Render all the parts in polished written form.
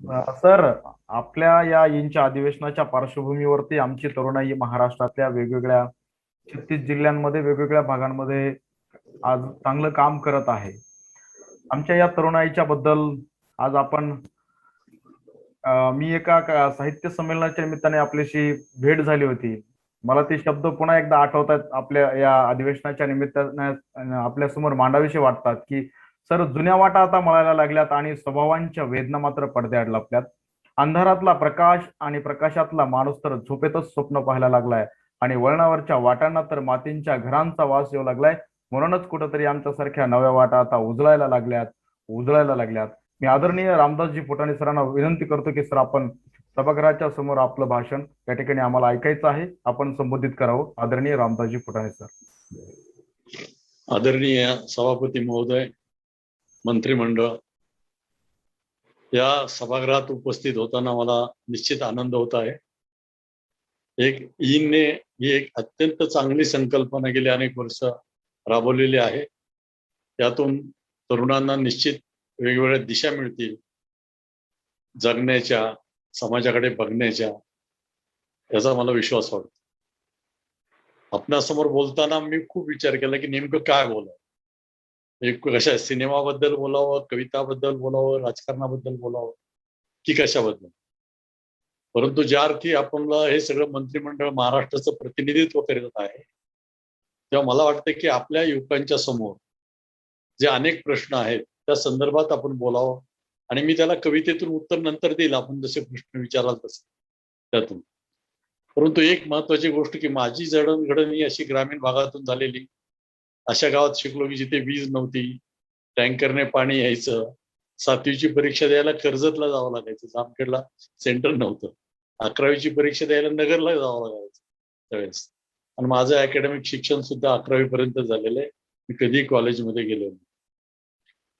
Sir, आपल्या या इंच्या अधिवेशनाच्या पार्श्वभूमीवरती आमची तरुणाई महाराष्ट्रातल्या वेगवेगळ्या 36 जिल्ह्यांमध्ये वेगवेगळ्या भागांमध्ये आज चांगलं काम करत आहे. आमच्या या तरुणाईच्या बद्दल आज आपण मी एका साहित्य संमेलनाच्या निमित्ताने आपल्याशी भेट झाली होती. मला ते शब्द पुन्हा एकदा आठवतात, आपल्या या अधिवेशनाच्या निमित्ताने आपल्या समोर मांडावीसे वाटतात की सर, जुन्या वाटा आता मळायला लागल्यात आणि स्वभावांच्या वेदना मात्र पडद्याआड लपल्यात. अंधारातला प्रकाश आणि प्रकाशातला माणूस तर झोपेतच स्वप्न पाहायला लागलाय आणि वळणावरच्या वाटांना तर मातींच्या घरांचा वास येऊ लागलाय. म्हणूनच कुठंतरी आमच्यासारख्या नव्या वाटा आता उजळायला लागल्यात. मी आदरणीय रामदासजी फुटाणे सरांना विनंती करतो की सर, आपण सभागृहाच्या समोर आपलं भाषण या ठिकाणी आम्हाला ऐकायचं आहे. आपण संबोधित करावं. आदरणीय रामदासजी फुटाणे सर. आदरणीय सभापती महोदय, मंत्रिमंडळ, या सभागृहात उपस्थित होताना मला निश्चित आनंद होत आहे. ही एक अत्यंत चांगली संकल्पना गेली अनेक वर्ष राबवलेली आहे. त्यातून तरुणांना निश्चित वेगवेगळ्या दिशा मिळतील जगण्याच्या, समाजाकडे बघण्याच्या, याचा मला विश्वास वाटतो. आपणासमोर बोलताना मी खूप विचार केला की नेमकं काय बोलावं. कशा सिनेमाबद्दल बोलावं, कविताबद्दल बोलावं, राजकारणाबद्दल बोलावं की कशाबद्दल. परंतु ज्या अर्थी आपण हे सगळं मंत्रिमंडळ महाराष्ट्राचं प्रतिनिधित्व करत आहे, तेव्हा मला वाटतं की आपल्या युवकांच्या समोर जे अनेक प्रश्न आहेत त्या संदर्भात आपण बोलावं. आणि मी त्याला कवितेतून उत्तर नंतर देईल, आपण जसे प्रश्न विचाराल तसे त्यातून. परंतु एक महत्वाची गोष्ट की माझी जडणघडण ही अशी ग्रामीण भागातून झालेली, अशा गावात शिकलो की जिथे वीज नव्हती, टँकरने पाणी यायचं, 7वीची परीक्षा द्यायला कर्जतला जावं लागायचं, जामखेडला सेंटर नव्हतं, 11वीची परीक्षा द्यायला नगरला जावं लागायचं त्यावेळेस. आणि माझं अकॅडमिक शिक्षण सुद्धा 11वी पर्यंत झालेलं आहे. मी कधी कॉलेजमध्ये गेलो नाही.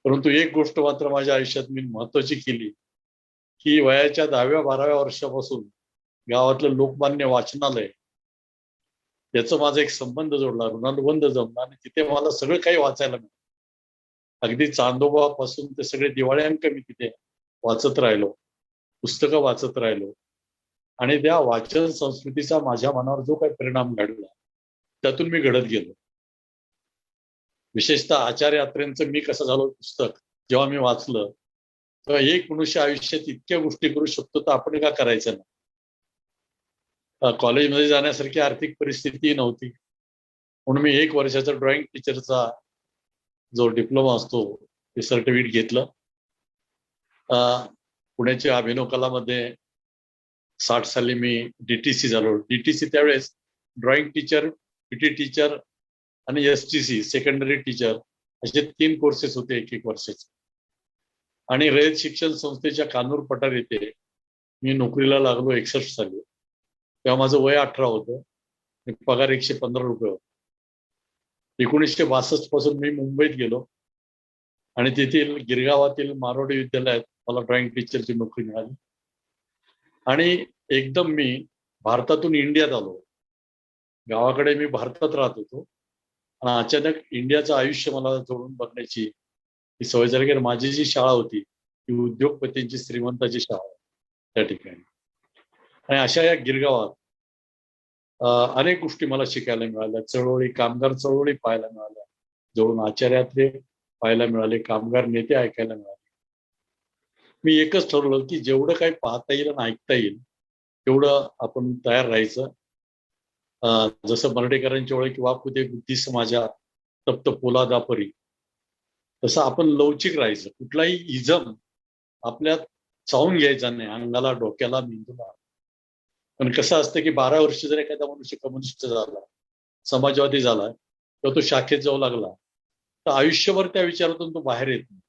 परंतु एक गोष्ट मात्र माझ्या आयुष्यात मी महत्वाची केली की वयाच्या 10व्या-12व्या वर्षापासून गावातलं लोकमान्य वाचनालय, त्याचा माझा एक संबंध जोडला, ऋणानुबंध जमला आणि तिथे मला सगळं काही वाचायला मिळालं. अगदी चांदोबापासून ते सगळे दिवाळी मी तिथे वाचत राहिलो, पुस्तकं वाचत राहिलो. आणि त्या वाचन संस्कृतीचा माझ्या मनावर जो काही परिणाम घडला त्यातून मी घडत गेलो. विशेषतः आचार्य यात्रेंचं मी कसं झालो पुस्तक जेव्हा मी वाचलं, तेव्हा एक मनुष्य आयुष्यात इतक्या गोष्टी करू शकतो तर आपण का करायचं नाही. कॉलेजमध्ये जाण्यासारखी आर्थिक परिस्थिती नव्हती, म्हणून मी 1 वर्षाचा ड्रॉइंग टीचरचा जो डिप्लोमा असतो ते सर्टिफिकेट घेतलं. पुण्याच्या अभिनव कलामध्ये 60 साली मी DTC झालो. DTC त्यावेळेस ड्रॉइंग टीचर, PT टीचर आणि STC सेकंडरी टीचर असे 3 कोर्सेस होते 1-1 वर्षाचे. आणि रयत शिक्षण संस्थेच्या कानूर पठार येथे मी नोकरीला लागलो 61 साली. तेव्हा माझं वय 18 होतं, पगार 115 रुपये होता. 1962 पासून मी मुंबईत गेलो आणि तेथील गिरगावातील मारोडी विद्यालयात मला ड्रॉइंग टीचरची नोकरी मिळाली. आणि एकदम मी भारतातून इंडियात आलो. गावाकडे मी भारतात राहत होतो आणि अचानक इंडियाचं आयुष्य मला जोडून बघण्याची ही सवय झाली. कारण माझी जी शाळा होती ती उद्योगपतींची, श्रीमंताची शाळा त्या ठिकाणी. आणि अशा या गिरगावात अनेक गोष्टी मला शिकायला मिळाल्या. चळवळी, कामगार चळवळी पाहायला मिळाल्या, जवळून आचार्यातले पाहायला मिळाले, कामगार नेते ऐकायला मिळाले. मी एकच ठरवलं की जेवढं काही पाहता येईल आणि ऐकता येईल तेवढं आपण तयार राहायचं. जसं मर्ढेकरांची ओळख की वाकुदे बुद्धी समाजा तप्त पोलादा परी, तसं आपण लवचिक राहायचं. कुठलाही इजम आपल्यात चावून घ्यायचा नाही, अंगाला, डोक्याला, मेंदूला. पण कसं असतं की 12 वर्ष जर एखादा मनुष्य कम्युनिस्ट झाला, समाजवादी झाला किंवा तो शाखेत जाऊ लागला तर आयुष्यभर त्या विचारातून तो बाहेर येत नाही.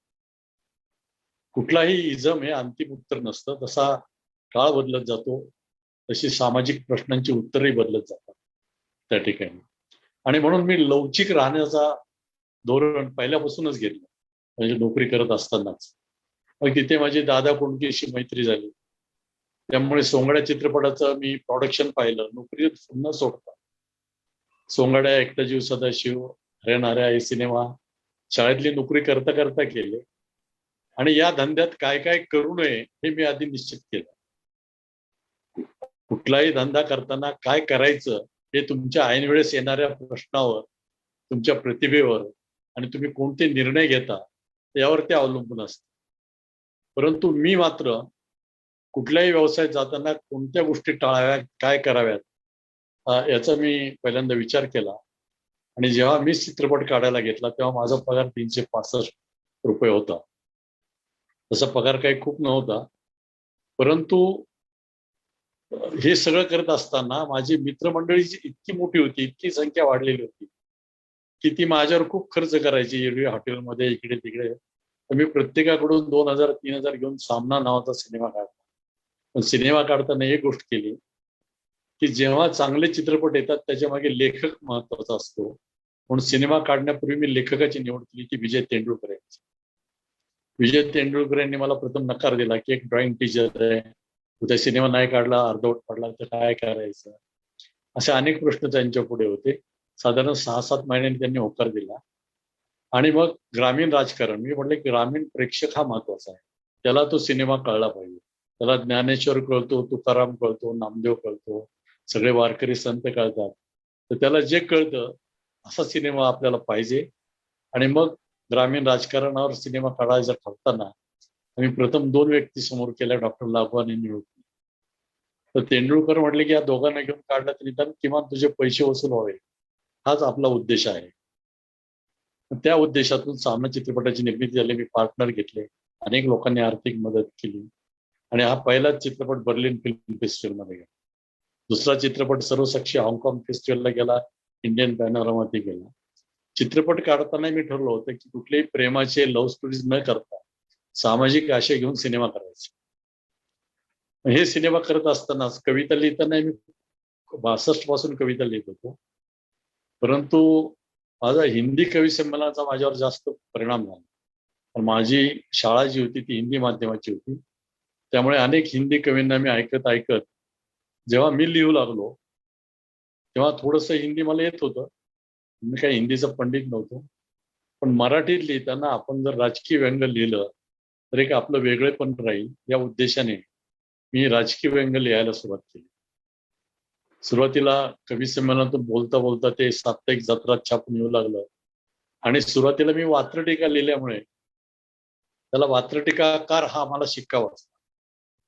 कुठलाही इजम हे अंतिम उत्तर नसतं. तसा काळ बदलत जातो, तशी सामाजिक प्रश्नांची उत्तरही बदलत जातात त्या ठिकाणी. आणि म्हणून मी लवचिक राहण्याचा धोरण पहिल्यापासूनच घेतलं, म्हणजे नोकरी करत असतानाच. मग तिथे माझी दादा कोंडकेशी मैत्री झाली. त्यामुळे सोंगाड्या चित्रपटाचं मी प्रोडक्शन पाहिलं, नोकरी न सोडता. सोंगाड्या, एकटा जीव सदाशिव, हरे नाऱ्या हे सिनेमा शाळेतली नोकरी करता करता केले. आणि या धंद्यात काय काय करू नये हे मी आधी निश्चित केलं. कुठलाही धंदा करताना काय करायचं हे तुमच्या ऐनवेळेस येणाऱ्या प्रश्नावर, तुमच्या प्रतिभेवर आणि तुम्ही कोणते निर्णय घेता यावर ते अवलंबून असतं. परंतु मी मात्र कुठल्याही व्यवसायात जाताना कोणत्या गोष्टी टाळाव्यात, काय कराव्यात याचा मी पहिल्यांदा विचार केला. आणि जेव्हा मी चित्रपट काढायला घेतला तेव्हा माझा पगार 365 रुपये होता. तसा पगार काही खूप नव्हता. परंतु हे सगळं करत असताना माझी मित्रमंडळीची इतकी मोठी होती, इतकी संख्या वाढलेली होती की ती माझ्यावर खूप खर्च करायची. एरवी हॉटेलमध्ये इकडे तिकडे. तर मी प्रत्येकाकडून 2000-3000 घेऊन सामना नावाचा सिनेमा काढला. पण सिनेमा काढताना एक गोष्ट केली की जेव्हा चांगले चित्रपट येतात त्याच्या मागे लेखक महत्वाचा असतो. म्हणून सिनेमा काढण्यापूर्वी मी लेखकाची निवड केली की विजय तेंडुलकर यांची. विजय तेंडुलकर यांनी मला प्रथम नकार दिला की एक ड्रॉइंग टीचर आहे, उद्या सिनेमा नाही काढला, अर्धवट पडला तर काय करायचं, असे अनेक प्रश्न त्यांच्या पुढे होते. साधारण 6-7 महिन्यांनी त्यांनी होकार दिला. आणि मग ग्रामीण राजकारण, मी म्हटलं की ग्रामीण प्रेक्षक हा महत्वाचा आहे, त्याला तो सिनेमा कळला पाहिजे. त्याला ज्ञानेश्वर कळतो, तुकाराम कळतो, नामदेव कळतो, सगळे वारकरी संत कळतात. तर त्याला जे कळतं असा सिनेमा आपल्याला पाहिजे. आणि मग ग्रामीण राजकारणावर सिनेमा काढायचा ठरताना आम्ही प्रथम 2 व्यक्ती समोर केल्या, डॉक्टर लागू आणि निळूकर. तर तेंडुलकर म्हटले की या दोघांना घेऊन काढलं तरी किमान तुझे पैसे वसूल व्हावे, हाच आपला उद्देश आहे. त्या उद्देशातून सामना चित्रपटाची निर्मिती झाली. मी पार्टनर घेतले, अनेक लोकांनी आर्थिक मदत केली आणि हा पहिलाच चित्रपट बर्लिन फिल्म फेस्टिवलमध्ये गेला. दुसरा चित्रपट सर्वसाक्षी हाँगकाँग फेस्टिवलला गेला, इंडियन पॅनोरामामध्ये गेला. चित्रपट काढताना मी ठरवलं होतं की कुठलेही प्रेमाचे लव्ह स्टोरीज न करता सामाजिक आशय घेऊन सिनेमा करायचे. हे सिनेमा करत असताना कविता लिहिताना मी 62 पासून कविता लिहित होतो. परंतु माझा हिंदी कवी संमेलनाचा माझ्यावर जास्त परिणाम झाला. पण माझी शाळा जी होती ती हिंदी माध्यमाची होती. त्यामुळे अनेक हिंदी कवींना मी ऐकत ऐकत जेव्हा मी लिहू लागलो तेव्हा थोडंसं हिंदी मला येत होतं. मी काही हिंदीचा पंडित नव्हतो. पण मराठीत लिहिताना आपण जर राजकीय व्यंग लिहिलं तर एक आपलं वेगळेपण राहील या उद्देशाने मी राजकीय व्यंग लिहायला सुरुवात केली. सुरुवातीला कवी संमेलनातून बोलता बोलता ते साप्ताहिक जत्रात छापून येऊ लागलं. आणि सुरुवातीला मी वात्रटिका लिहिल्यामुळे त्याला वात्रटिकाकार हा मला शिक्का वाचला.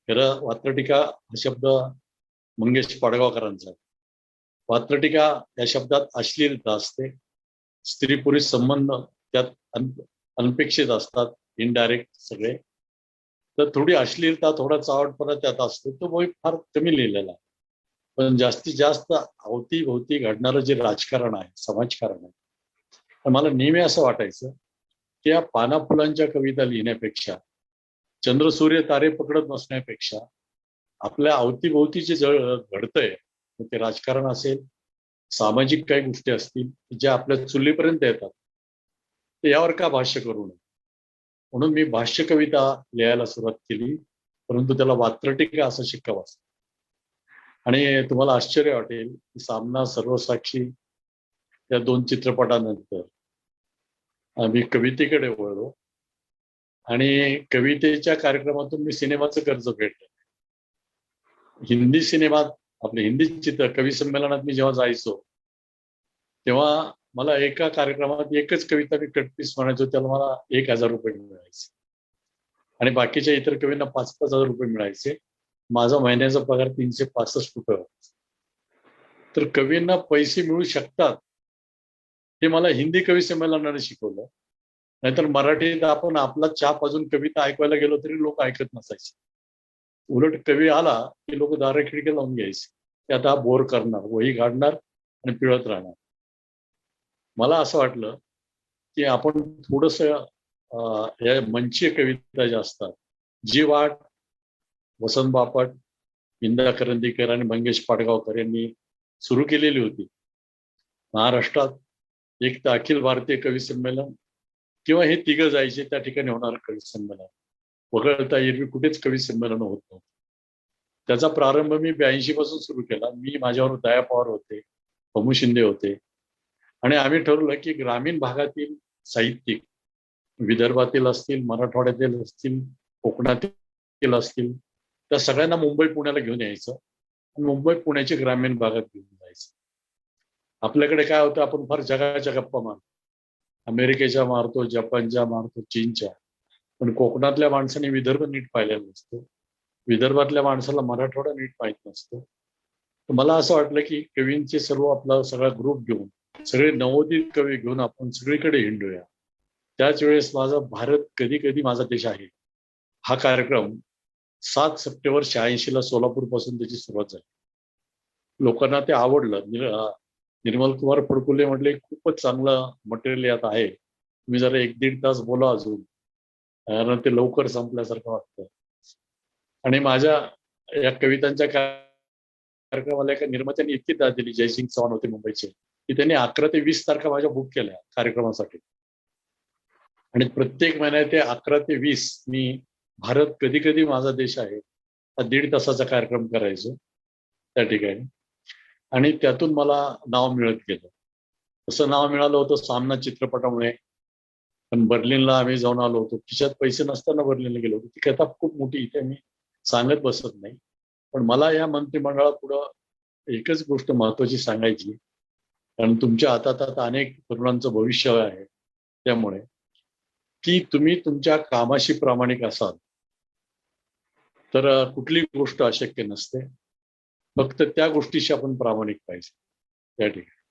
खरं वात्रटिका हा शब्द मंगेश पाडगावकरांचा आहे. वात्रटिका या शब्दात अश्लीलता असते, स्त्री पुरुष संबंध त्यात अनपेक्षित असतात, इनडायरेक्ट सगळे. तर थोडी अश्लीलता, थोडा चावटपणा त्यात असतो. तो फार कमी लिहिलेला आहे. पण जास्तीत जास्त अवतीभोवती घडणारं जे राजकारण आहे, समाजकारण आहे, तर मला नेहमी असं वाटायचं की या पाना फुलांच्या कविता लिहिण्यापेक्षा, चंद्र सूर्य तारे पकडत बसण्यापेक्षा आपल्या अवतीभोवती जे घडतंय, ते राजकारण असेल, सामाजिक काही गोष्टी असतील ज्या आपल्या चुलीपर्यंत येतात, तर यावर का भाष्य करू नये. म्हणून मी भाष्य कविता लिहायला सुरुवात केली. परंतु त्याला वात्रटिका असं शिक्का वाचला. आणि तुम्हाला आश्चर्य वाटेल की सामना, सर्वसाक्षी या 2 चित्रपटानंतर आम्ही कवितेकडे वळलो आणि कवितेच्या कार्यक्रमातून मी सिनेमाचं कर्ज फेडलं. हिंदी सिनेमात, आपले हिंदी कवी संमेलनात मी जेव्हा जायचो तेव्हा मला एका कार्यक्रमात एकच कविता मी कटपीस म्हणायचो, त्याला मला 1000 रुपये मिळायचे आणि बाकीच्या इतर कवींना 5-5 हजार रुपये मिळायचे. माझा महिन्याचा पगार 365 रुपये होता. तर कवींना पैसे मिळू शकतात हे मला हिंदी कवी संमेलनाने शिकवलं. नाहीतर मराठीत आपण आपला छाप अजून कविता ऐकवायला गेलो तरी लोक ऐकत नसायचे. उलट कवी आला की लोक दारा खिडकी लावून घ्यायचे, ते आता बोर करणार, वही काढणार आणि पिळत राहणार. मला असं वाटलं की आपण थोडस या मंचीय कविता ज्या असतात, जी वाट वसंत बापट, इंदिरा करंदीकर आणि मंगेश पाडगावकर यांनी सुरू केलेली होती. महाराष्ट्रात एक तर अखिल भारतीय कवी संमेलन किंवा हे तिघं जायचे त्या ठिकाणी होणार कवी संमेलन, वगळता एरवी कुठेच कवी संमेलन होत नव्हतं. त्याचा प्रारंभ मी 82 पासून सुरू केला. मी, माझ्यावर दया पवार होते, पमू शिंदे होते आणि आम्ही ठरवलं की ग्रामीण भागातील साहित्यिक विदर्भातील असतील, मराठवाड्यातील असतील, कोकणातील असतील, त्या सगळ्यांना मुंबई पुण्याला घेऊन यायचं. मुंबई पुण्याच्या ग्रामीण भागात घेऊन जायचं. आपल्याकडे काय होतं, आपण फार जगाच्या गप्पा मारतो, अमेरिकेच्या मारतो, जपानच्या मारतो, चीनच्या, पण कोकणातल्या माणसाने विदर्भ नीट पाहिलेला नसतो, विदर्भातल्या माणसाला मराठवाडा नीट माहीत नसतो. तर मला असं वाटलं की कवींचे सर्व आपला सगळा ग्रुप घेऊन, सगळे नवोदित कवी घेऊन आपण सगळीकडे हिंडूया. त्याच वेळेस माझा भारत कधी कधी माझा देश आहे हा कार्यक्रम 7 सप्टेंबर 86 ला सोलापूर पासून त्याची सुरुवात झाली. लोकांना ते आवडलं. निर्मल कुमार फडकुले म्हटले खूपच चांगलं मटेरियल यात आहे, तुम्ही जरा 1-1.5 तास बोला अजून, कारण ते लवकर संपल्यासारखं वाटतं. आणि माझ्या या कवितांच्या कार्यक्रमाला एका निर्मात्याने इतकी दाद दिली, जयसिंग चव्हाण होते मुंबईचे, की त्यांनी 11 ते 20 तारखा माझ्या बुक केल्या कार्यक्रमासाठी. आणि प्रत्येक महिन्यात ते 11 ते 20 मी भारत कधी कधी माझा देश आहे हा 1.5 तासाचा कार्यक्रम करायचो त्या ठिकाणी. आणि त्यातून मला नाव मिळत गेलं. असं नाव मिळालं होतं सामना चित्रपटामुळे. पण बर्लिनला आम्ही जाऊन आलो होतो, खिशात पैसे नसताना बर्लिनला गेलो होतो. ती कथा खूप मोठी, इथे मी सांगत बसत नाही. पण मला या मंत्रिमंडळापुढं एकच गोष्ट महत्वाची सांगायची, कारण तुमच्या हातात आता अनेक तरुणांचं भविष्य आहे, त्यामुळे की तुम्ही तुमच्या कामाशी प्रामाणिक असाल तर कुठली गोष्ट अशक्य नसते. फक्त त्या गोष्टीशी आपण प्रामाणिक पाहिजे त्या ठिकाणी.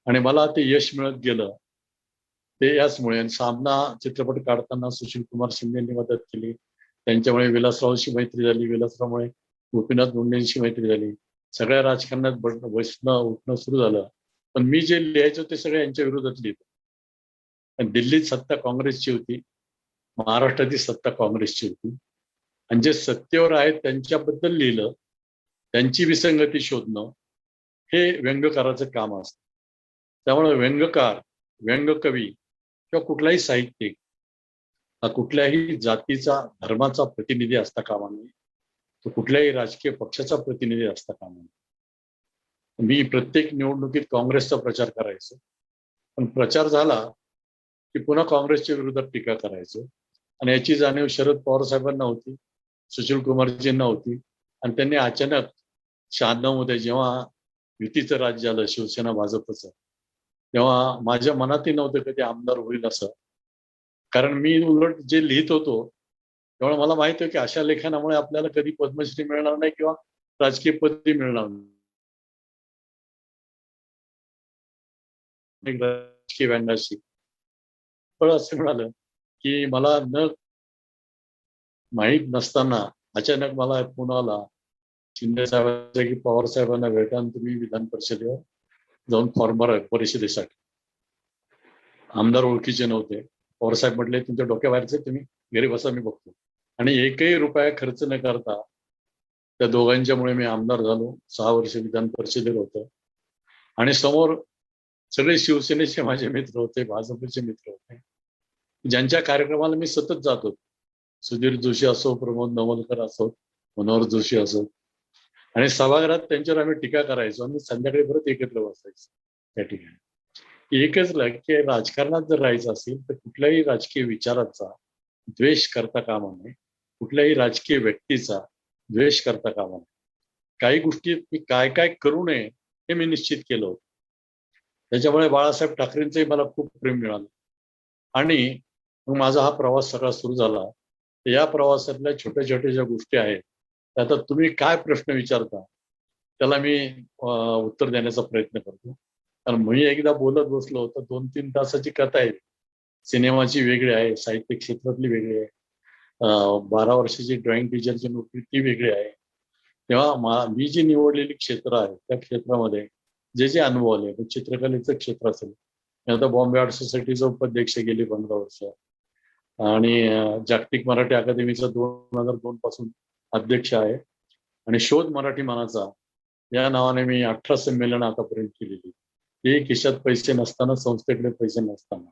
आणि मला ते यश मिळत गेलं ते याचमुळे. आणि सामना चित्रपट काढताना सुशील कुमार शिंदेंनी मदत केली, त्यांच्यामुळे विलासरावशी मैत्री झाली, विलासरावमुळे गोपीनाथ मुंडेंशी मैत्री झाली, सगळ्या राजकारणात बसणं उठणं सुरू झालं. पण मी जे लिहायचो ते सगळं यांच्या विरोधात लिहितो. दिल्लीत सत्ता काँग्रेसची होती, महाराष्ट्रातील सत्ता काँग्रेसची होती, आणि जे सत्तेवर आहेत त्यांच्याबद्दल लिहिलं, त्यांची विसंगती शोधणं हे व्यंगकाराचं काम असतं. त्यामुळे व्यंगकार, व्यंगकवी किंवा कुठलाही साहित्यिक हा कुठल्याही जातीचा, धर्माचा प्रतिनिधी असता कामा नये, तो कुठल्याही राजकीय पक्षाचा प्रतिनिधी असता कामा नये. मी प्रत्येक निवडणुकीत काँग्रेसचा प्रचार करायचो, पण प्रचार झाला की पुन्हा काँग्रेसच्या विरोधात टीका करायचो. आणि याची जाणीव शरद पवार साहेबांना होती, सुशील कुमारजींना होती. आणि त्यांनी अचानक 96 मध्ये जेव्हा युतीचं राज्य आलं, शिवसेना भाजपचं, तेव्हा माझ्या मनातही नव्हतं कधी आमदार होईल असं. कारण मी उलट जे लिहित होतो तेव्हा मला माहित आहे की अशा लेखनामुळे आपल्याला कधी पद्मश्री मिळणार नाही किंवा राजकीय पदवी मिळणार नाही राजकीय व्यंगाशी. पण असं मिळालं की मला न माहीत नसताना अचानक मला फोन आला शिंदे साहेबांचा की पवार साहेबांना भेटा आणि तुम्ही विधान परिषदेवर जाऊन फॉर्म भरा परिषदेसाठी. आमदार ओळखीचे नव्हते. पवार साहेब म्हटले तुमच्या डोक्याबाहेरचे, तुम्ही घरी बसा, मी बघतो. आणि एकही रुपया खर्च न करता त्या दोघांच्यामुळे मी आमदार झालो. 6 वर्ष विधान परिषदेत होतो. आणि समोर सगळे शिवसेनेचे माझे मित्र होते, भाजपचे मित्र होते, ज्यांच्या कार्यक्रमाला मी सतत जात होतो. सुधीर जोशी असो, प्रमोद नवलकर असो, मनोहर जोशी असो. आणि सभागृहात त्यांच्यावर आम्ही टीका करायचो आणि संध्याकाळी परत एकत्र बसायचो त्या ठिकाणी. एकच की राजकारणात जर राहायचं असेल तर कुठल्याही राजकीय विचाराचा द्वेष करता कामा नये, कुठल्याही राजकीय व्यक्तीचा द्वेष करता कामा नये. काही गोष्टी मी काय काय करू नये हे मी निश्चित केलं होतं. त्याच्यामुळे बाळासाहेब ठाकरेंचंही मला खूप प्रेम मिळालं. आणि मग माझा हा प्रवास सगळा सुरू झाला. तर या प्रवासातल्या छोट्या छोट्या ज्या गोष्टी आहेत, आता तुम्ही काय प्रश्न विचारता त्याला मी उत्तर देण्याचा प्रयत्न करतो. कारण मी एकदा बोलत बसलो तर 2-3 तासाची कथा आहे. सिनेमाची वेगळी आहे, साहित्य क्षेत्रातली वेगळी आहे, 12 वर्षाची ड्रॉइंग टीचरची नोकरी ती वेगळी आहे. तेव्हा मी जी निवडलेली क्षेत्र आहे त्या क्षेत्रामध्ये जे जे अनुभव आले, चित्रकलेचं क्षेत्र असेल, मी आता बॉम्बे आर्ट सोसायटीचा उपाध्यक्ष गेली 15 वर्ष, आणि जागतिक मराठी अकादमीचा 2002 पासून अध्यक्ष आहे. आणि शोध मराठी मानाचा या नावाने मी 18 संमेलन आतापर्यंत केलेली. हे खिशात पैसे नसताना, संस्थेकडे पैसे नसताना.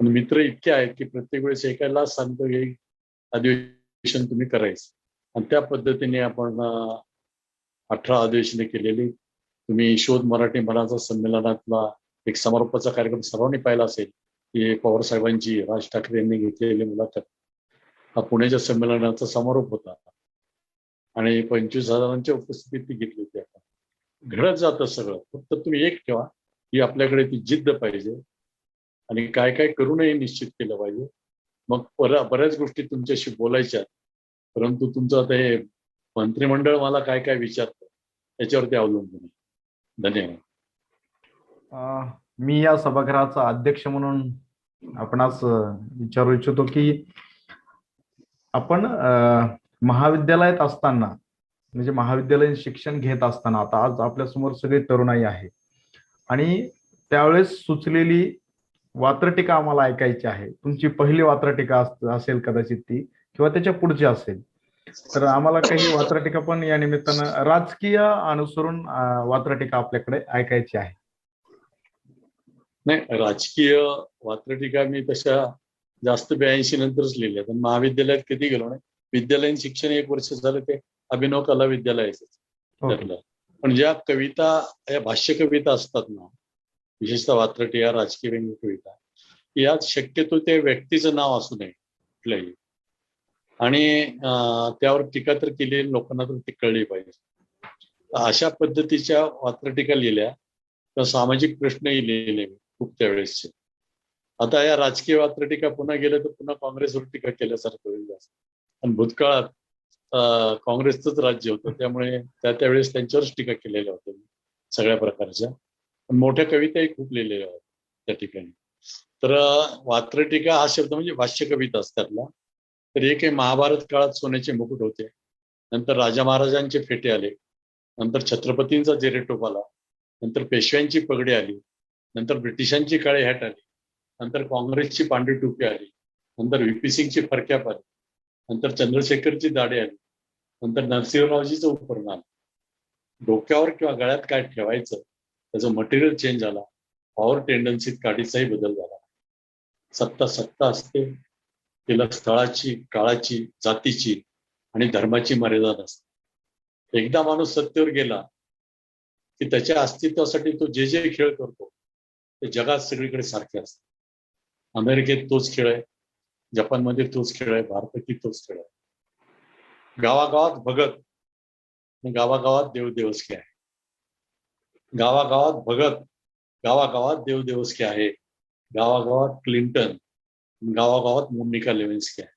पण मित्र इतके आहेत की प्रत्येक वेळेस एकाला सांगतो की अधिवेशन तुम्ही करायचं. आणि त्या पद्धतीने आपण 18 अधिवेशने केलेली. तुम्ही शोध मराठी मनाचा संमेलनातला एक समारोपाचा कार्यक्रम सर्वांनी पाहिला असेल. की पवार साहेबांची राज ठाकरे यांनी घेतलेली मुलाखत हा पुण्याच्या संमेलनाचा समारोप होता आणि 25,000च्या उपस्थितीत ती घेतली होती. आपण घडत जातं सगळं, फक्त तुम्ही एक ठेवा की आपल्याकडे ती जिद्द पाहिजे आणि काय काय करूनही निश्चित केलं पाहिजे. मग बऱ्याच गोष्टी तुमच्याशी बोलायच्या, परंतु तुमचं आता हे मंत्रिमंडळ मला काय काय विचारतं याच्यावरती अवलंबून आहे. धन्यवाद. मी या सभागृहाचा अध्यक्ष म्हणून आपणास विचारू इच्छितो की आपण महाविद्यालयात असताना म्हणजे महाविद्यालयीन शिक्षण घेत असताना आता आज आपल्या समोर सगळी तरुणाई आहे आणि त्यावेळेस सुचलेली वात्रटिका आम्हाला ऐकायची आहे. तुमची पहिली वात्रटिका असेल कदाचित ती, किंवा त्याच्या पुढची असेल. तर आम्हाला काही वात्रटिका पण या निमित्तानं राजकीय अनुसरून वात्रटिका आपल्याकडे ऐकायची आहे. नाही, राजकीय वात्रटिका मी तशा जास्त 82 नंतरच लिहिल्या. पण महाविद्यालयात कधी गेलो नाही. विद्यालयीन शिक्षण 1 वर्ष झालं ते अभिनव कला विद्यालयाचं त्यातलं. पण ज्या कविता, या भाष्य कविता असतात ना, विशेषतः वात्रटिका, राजकीय व्यंग्य कविता, यात शक्यतो त्या व्यक्तीचं नाव असू नये कुठल्याही, आणि त्यावर टीका तर केली, लोकांना तर ती कळली पाहिजे. अशा पद्धतीच्या वात्रटिका लिहिल्या तर सामाजिक प्रश्नही लिहिले खूप त्यावेळेसचे. आता या राजकीय वात्रटिका पुन्हा गेलं तर पुन्हा काँग्रेसवर टीका केल्यासारखं होईल जास्त. आणि भूतकाळात काँग्रेसचंच राज्य होतं, त्यामुळे त्यावेळेस त्यांच्यावरच टीका केलेल्या होत्या सगळ्या प्रकारच्या. पण मोठ्या कविताही खूप लिहिलेल्या होत्या त्या ठिकाणी. तर वात्रटिका हा शब्द म्हणजे भाष्य कविता असतातला. तर एक आहे, महाभारत काळात सोन्याचे मुकुट होते, नंतर राजा महाराजांचे फेटे आले, नंतर छत्रपतींचा जेरेटोप आला, नंतर पेशव्यांची पगडी आली, नंतर ब्रिटिशांची काळी हॅट आली, नंतर काँग्रेसची पांढरी टोपी आली, नंतर व्हीपी सिंगची फरकॅप आली, नंतर चंद्रशेखरची दाढी आली, नंतर नरसिंहरावजीचं उपकरण आलं. डोक्यावर किंवा गळ्यात काय ठेवायचं त्याचं मटेरियल चेंज झाला. पॉवर टेंडन्सीत काडीचाही बदल झाला. सत्ता असते, तिला स्थळाची, काळाची, जातीची आणि धर्माची मर्यादा नसते. एकदा माणूस सत्तेवर गेला की त्याच्या अस्तित्वासाठी तो जे जे खेळ करतो ते जगात सगळीकडे सारखे असतात. अमेरिकेत तोच खेळ आहे, जपानमध्ये तोच खेळ आहे, भारतातही तोच खेळ आहे. गावागावात भगत, गावागावात देवदेवस्की आहे. गावागावात भगत, गावागावात देवदेवस्की आहे. गावागावात क्लिंटन, गावागावात मोनिका लेविन्स्की आहे.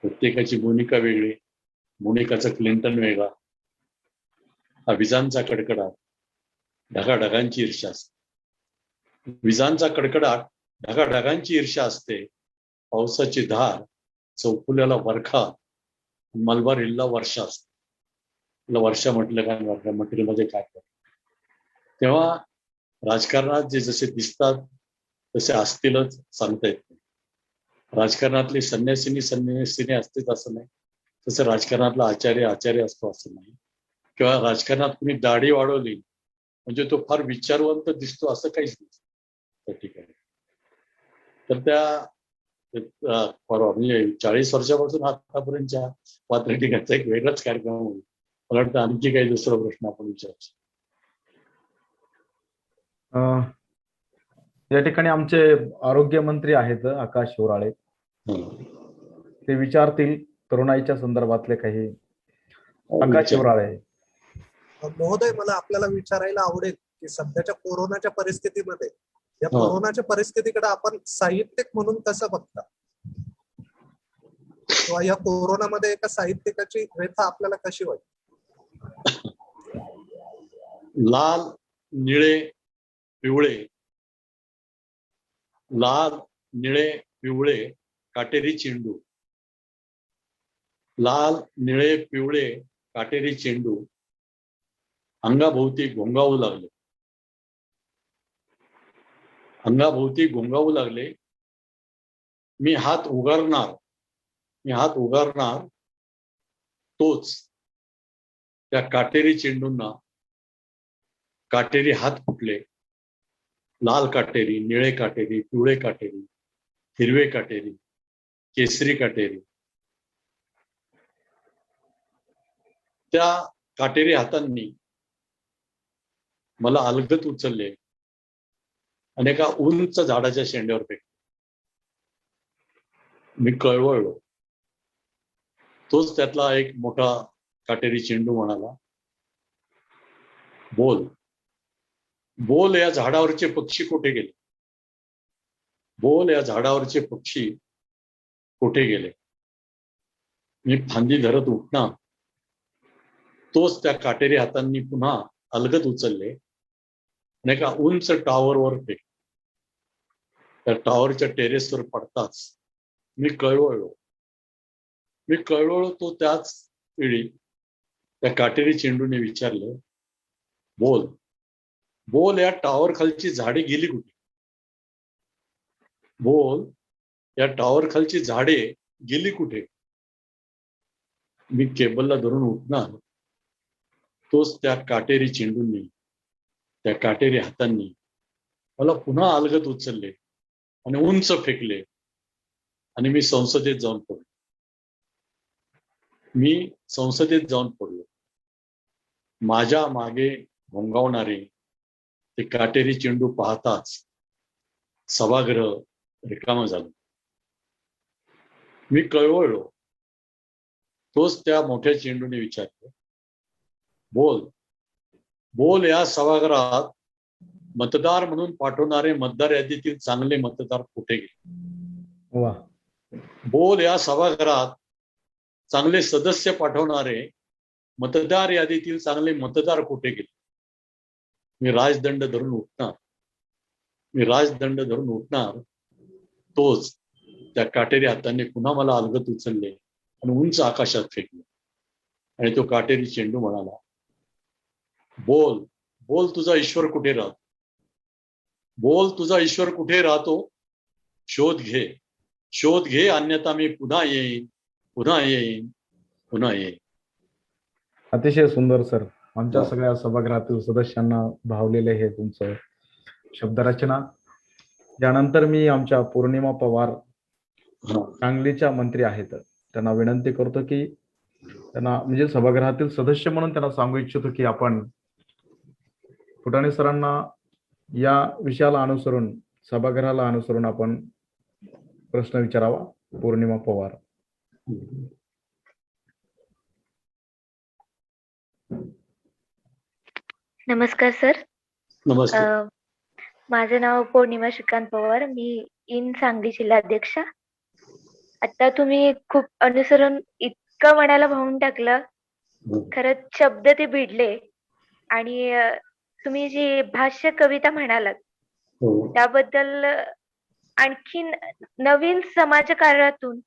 प्रत्येकाची मोनिका वेगळी, मोनिकाचा क्लिंटन वेगळा. हा विजांचा कडकडाट, ढगाढगांची ईर्ष्या असते. विजांचा कडकडाट, ढगाढगांची ईर्ष्या असते. पावसाची धार, चौफुल्याला वरखा, मलबार हिलला वर्षा असते. वर्षा म्हटलं काय, वर्षा मटेरियल मध्ये काय करत. तेव्हा राजकारणात जे जसे दिसतात तसे असतीलच सांगता येत नाही. राजकारणातली संन्यासिनी असतेच असं नाही, तसं राजकारणातला आचार्य असतो असं नाही, किंवा राजकारणात कुणी दाढी वाढवली म्हणजे तो फार विचारवंत दिसतो असं काहीच नाही त्या ठिकाणी. तर त्या परवा म्हणजे 40 वर्षापासून आतापर्यंतच्या वात्रटिकांचा एक वेगळाच कार्यक्रम होईल. मला वाटतं आणखी काही दुसरा प्रश्न आपण विचारू. या ठिकाणी आमचे आरोग्य मंत्री आहेत आकाश शिवराळे, ते विचारतील तरुणाईच्या संदर्भातले काही. आकाश शिवराळे महोदय, मला आपल्याला विचारायला आवडेल की सध्याच्या कोरोनाच्या परिस्थितीमध्ये, या कोरोनाच्या परिस्थितीकडे आपण साहित्यिक म्हणून कसं बघता, किंवा या कोरोनामध्ये एका साहित्यिकाची व्यथा आपल्याला कशी वाटते? लाल, निळे, पिवळे, लाल, निळे, पिवळे काटेरी चेंडू, लाल, निळे, पिवळे काटेरी चेंडू अंगाभोवती घोंगावू लागले. अंगाभोवती घोंगावू लागले. मी हात उगारणार, तोच त्या काटेरी चेंडूंना काटेरी हात फुटले. लाल काटेरी, निळे काटेरी, पिवळे काटेरी, हिरवे काटेरी, केसरी काटेरी. त्या काटेरी हातांनी मला अलगद उचलले आणि एका उंच झाडाच्या शेंड्यावर फेकलं. मी कळवळलो. तोच त्यातला एक मोठा काटेरी चेंडू म्हणाला, बोल बोल या झाडावरचे पक्षी कुठे गेले? बोल या झाडावरचे पक्षी कुठे गेले? मी फांदी धरत उठणार, तोच त्या काटेरी हातांनी पुन्हा अलगद उचलले आणि एका उंच टॉवरवर फेकले. त्या टॉवरच्या टेरेसवर पडताच मी कळवळलो. तो त्याच वेळी त्या काटेरी चेंडूने विचारलं, बोल बोल या टॉवर खालची झाडे गेली कुठे? बोल या टॉवर खालची झाडे गेली कुठे? मी केबलला धरून उठणार, तोच त्या काटेरी चेंडूंनी, त्या काटेरी हातांनी मला पुन्हा अलगद उचलले आणि उंच फेकले आणि मी संसदेत जाऊन पडलो. माझ्या मागे घोंगावणारे ते काटेरी चेंडू पाहताच सभागृह रिकामं झालं. मी कळवळलो. तोच त्या मोठ्या चेंडूने विचारलं, बोल बोल या सभागृहात मतदार म्हणून पाठवणारे मतदार यादीतील चांगले मतदार कुठे गेले? वा. बोल या सभागृहात चांगले सदस्य पाठवणारे मतदार यादीतील चांगले मतदार कुठे गेले? मी राजदंड धरून उठणार, तोच त्या काटेरी हातांनी पुन्हा मला अलगद उचलले आणि उंच आकाशात फेकले आणि तो काटेरी चेंडू म्हणाला, बोल बोल तुझा ईश्वर कुठे राहतो? बोल तुझा ईश्वर कुठे राहतो? शोध घे, अन्यथा मी पुन्हा येईन. अतिशय सुंदर सर. आमच्या हो. सगळ्या सभागृहातील सदस्यांना भावलेले हे तुमचं शब्दरचना. त्यानंतर मी आमच्या पौर्णिमा पवार सांगलीच्या मंत्री आहेत, त्यांना विनंती करतो की त्यांना म्हणजे सभागृहातील सदस्य म्हणून त्यांना सांगू इच्छितो की आपण फुटाणे सरांना या विषयाला अनुसरून, सभागृहाला अनुसरून आपण प्रश्न विचारावा. पौर्णिमा पवार. नमस्कार सर. नमस्ते. माझं नाव पौर्णिमा श्रीकांत पवार. मी इन सांगली जिल्हाध्यक्षा. आता तुम्ही खूप अनुसरण इतकं मनाला भावून टाकलं, खरंच शब्द ते भिडले. आणि तुम्ही जी भाष्य कविता म्हणालात हो. त्याबद्दल आणखीन नवीन समाजकार्यातून,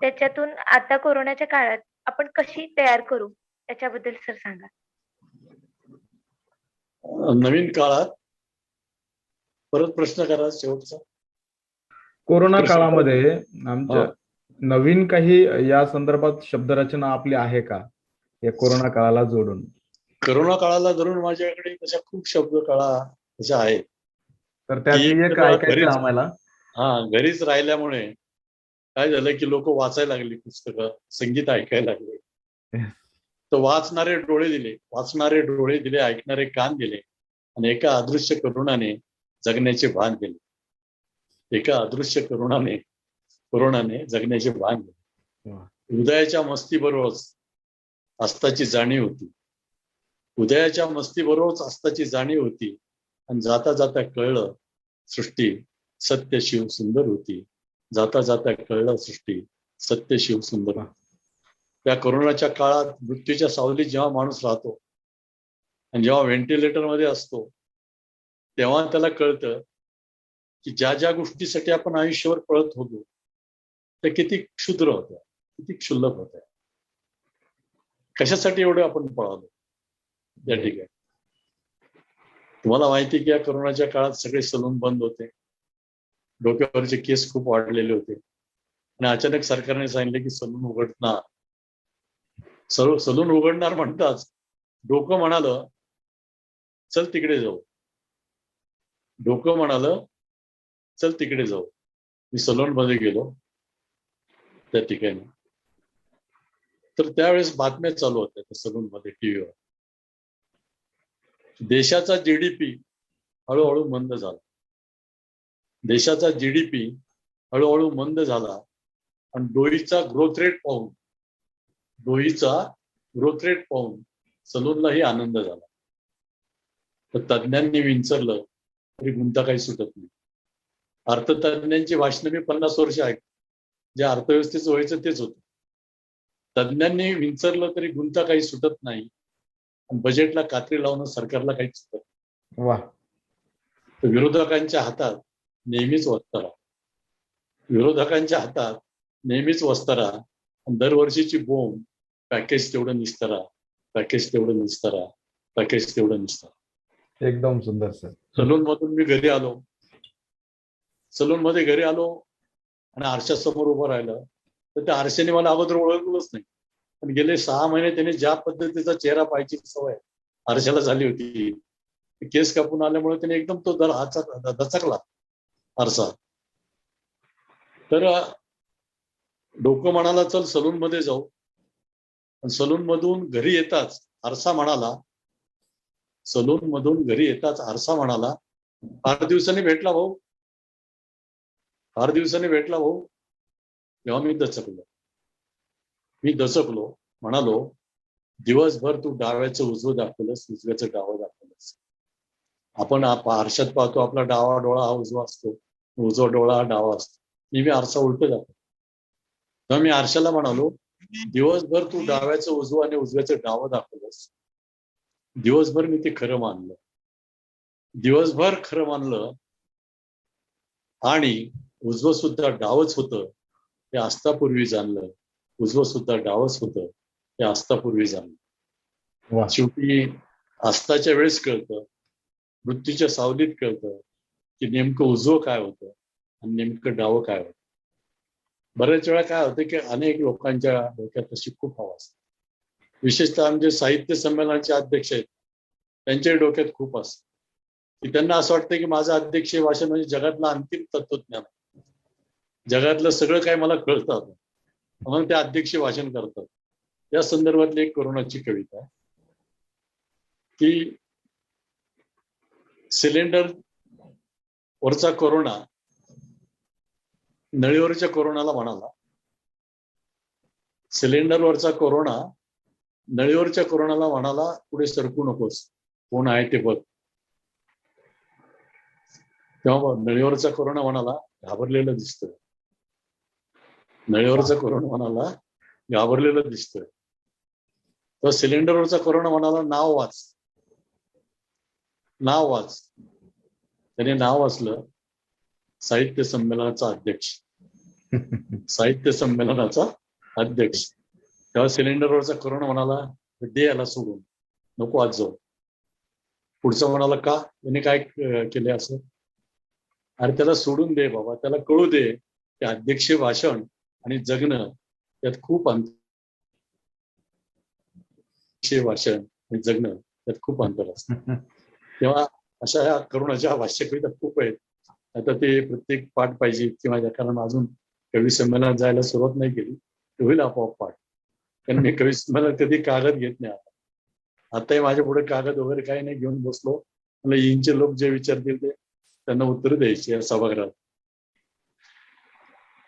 त्याच्यातून आता कोरोनाच्या काळात आपण कशी तयार करू त्याच्याबद्दल सर सांगा. नवीन काळात परत प्रश्न करा शेवटचा. कोरोना काळामध्ये आमच्या नवीन काही या संदर्भात शब्दरचना आपली आहे का, या कोरोना काळाला जोडून? कोरोना काळाला धरून माझ्याकडे तशा खूप शब्द कळा तशा आहेत. तर त्यातली एक ऐकायचं आम्हाला. घरीच राहिल्यामुळे काय झालं की लोक वाचायला लागली पुस्तकं, संगीत ऐकायला लागले. तर वाचणारे डोळे दिले, ऐकणारे कान दिले आणि एका अदृश्य करुणाने जगण्याचे भान दिले. कोरोनाने जगण्याचे भान दिले. उदयाच्या मस्तीबरोबरच अस्ताची जाणीव होती आणि जाता जाता कळलं सृष्टी सत्य शिव सुंदर होती. त्या कोरोनाच्या काळात मृत्यूच्या सावलीत जेव्हा माणूस राहतो आणि जेव्हा व्हेंटिलेटर मध्ये असतो, तेव्हा त्याला कळतं की ज्या ज्या गोष्टीसाठी आपण आयुष्यावर पळत होतो त्या किती क्षुद्र होत्या, किती क्षुल्लक होत्या. कशासाठी एवढं आपण पळालो या ठिकाणी. तुम्हाला माहिती की या कोरोनाच्या काळात सगळे सलून बंद होते, डोक्यावरचे केस खूप वाढलेले होते आणि अचानक सरकारने सांगितले की सलून उघडणार म्हणताच डोकं म्हणालं चल तिकडे जाऊ. मी सलून मध्ये गेलो त्या ठिकाणी. तर त्यावेळेस बातम्या चालू होत्या त्या सलून मध्ये, टीव्हीवर. देशाचा GDP हळूहळू मंद झाला. देशाचा जीडीपी हळूहळू मंद झाला आणि डोईचा ग्रोथ रेट पाहून सलूनलाही आनंद झाला. तर तज्ज्ञांनी विंचरलं तरी गुंता काही सुटत नाही. अर्थतज्ञांची भाषणं मी 50 वर्ष ऐकतो. जे अर्थव्यवस्थेचं व्हायचं तेच होतं. तज्ज्ञांनी विंचरलं तरी गुंता काही सुटत नाही. बजेटला कात्री लावणं सरकारला काहीच सुटत नाही. वा. तर विरोधकांच्या हातात नेहमीच वस्तारा आणि दरवर्षीची बोंब, पॅकेज तेवढं निस्तारा. एकदम सुंदर सर. सलून मधून मी घरी आलो. सलून मध्ये घरी आलो आणि आरशासमोर उभं राहिलं तर त्या आरशाने मला अगोदर ओळखलंच नाही. पण गेले 6 महिने त्याने ज्या पद्धतीचा चेहरा पाहायची सवय आरशाला झाली होती, केस कापून आल्यामुळे त्याने एकदम तो दचकला आरसा. तर डोकं म्हणाला चल सलून मध्ये जाऊ. सलून मधून घरी येताच आरसा म्हणाला 8 दिवसांनी भेटला भाऊ. तेव्हा मी दचकलो. म्हणालो दिवसभर तू डाव्याचं उजवं दाखवलंस, उजव्याचं डावं दाखवलंस. आपण आरशात पाहतो आपला डावा डोळा हा उजवा असतो, उजवा डोळा हा डावा असतो. मी आरसा उलट दाखवतो. तेव्हा मी आरशाला म्हणालो दिवसभर तू डाव्याचं उजवं आणि उजव्याचं डावं दाखवलंस. दिवसभर मी ते खरं मानलं आणि उजवं सुद्धा डावच होतं हे आस्तापूर्वी जाणलं. वा. शेवटी आस्ताच्या वेळेस कळतं, मृत्यूच्या सावलीत कळतं की नेमकं उजवं काय होतं आणि नेमकं डावं काय होतं. बऱ्याच वेळा काय होतं की अनेक लोकांच्या डोक्यात तशी खूप हवा असते. विशेषतः आमचे साहित्य संमेलनाचे अध्यक्ष आहेत त्यांच्या डोक्यात खूप असतं की त्यांना असं वाटतं की माझं अध्यक्षीय भाषण म्हणजे जगातलं अंतिम तत्वज्ञान, जगातलं सगळं काय मला कळतं म्हणून ते अध्यक्षीय भाषण करतात. या संदर्भातली एक कोरोनाची कविता आहे की सिलेंडर वरचा कोरोना नळीवरच्या कोरोनाला म्हणाला, पुढे सरकू नकोस, कोण आहे ते बघ. तेव्हा नळीवरचा कोरोना म्हणाला घाबरलेलं दिसतोय. तर सिलेंडरवरचा कोरोना म्हणाला नाव वाच. त्याने नाव वाचलं साहित्य संमेलनाचा अध्यक्ष. तेव्हा सिलेंडरवरचा कोरोना म्हणाला दे याला सोडून, नको आज जाऊ. पुढचा म्हणाला का, याने काय केले असं. अरे त्याला सोडून दे बाबा, त्याला कळू दे ते अध्यक्षीय भाषण आणि जगणं त्यात खूप अंतर असतं. तेव्हा अशा ह्या करुणाच्या भाष्य कविता खूप आहेत. आता ते प्रत्येक पाठ पाहिजे किंवा कारण अजून कवी संमेलनात जायला सुरुवात नाही केली, ते होईल आपोआप पाठ. कारण मी कवी संमेलनात कधी कागद घेत नाही. आताही माझ्या पुढे कागद वगैरे काही नाही घेऊन बसलो. मला इंचे लोक जे विचारतील ते त्यांना उत्तर द्यायची या सभागृहात.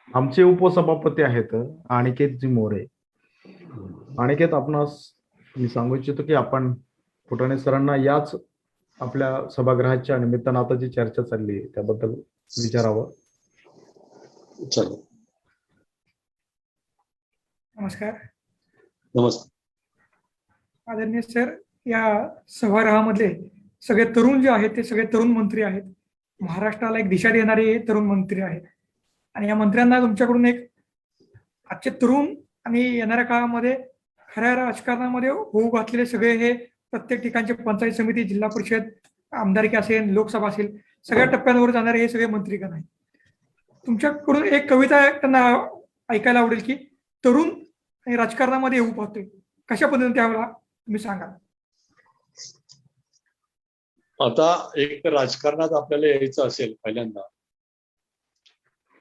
आमचे उपसभापती आहेत अनिकेतजी मोरे. अनिकेत, आपणास मी सांगू इच्छितो की आपण फुटाणे सरांना याच आपल्या सभागृहाच्या निमित्तानं आता जी चर्चा चालली आहे त्याबद्दल विचारावं. चला. नमस्कार. नमस्कार आदरणीय सर, या सभागृहामधले सगळे तरुण जे आहेत ते सगळे तरुण मंत्री आहेत. महाराष्ट्राला एक दिशा देणारे तरुण मंत्री आहेत आणि या मंत्र्यांना तुमच्याकडून एक आजचे तरुण आणि येणाऱ्या काळामध्ये खऱ्या राजकारणामध्ये होऊ घातलेले सगळे हे प्रत्येक ठिकाणचे पंचायत समिती, जिल्हा परिषद, आमदारकी असेल, लोकसभा असेल, सगळ्या टप्प्यांवर जाणारे हे सगळे मंत्रीगण आहेत. तुमच्याकडून एक कविता त्यांना ऐकायला आवडेल की तरुण आणि राजकारणामध्ये येऊ पाहतोय, कशा पद्धतीने त्यावेळेला तुम्ही सांगा. आता एक तर राजकारणात आपल्याला यायचं असेल पहिल्यांदा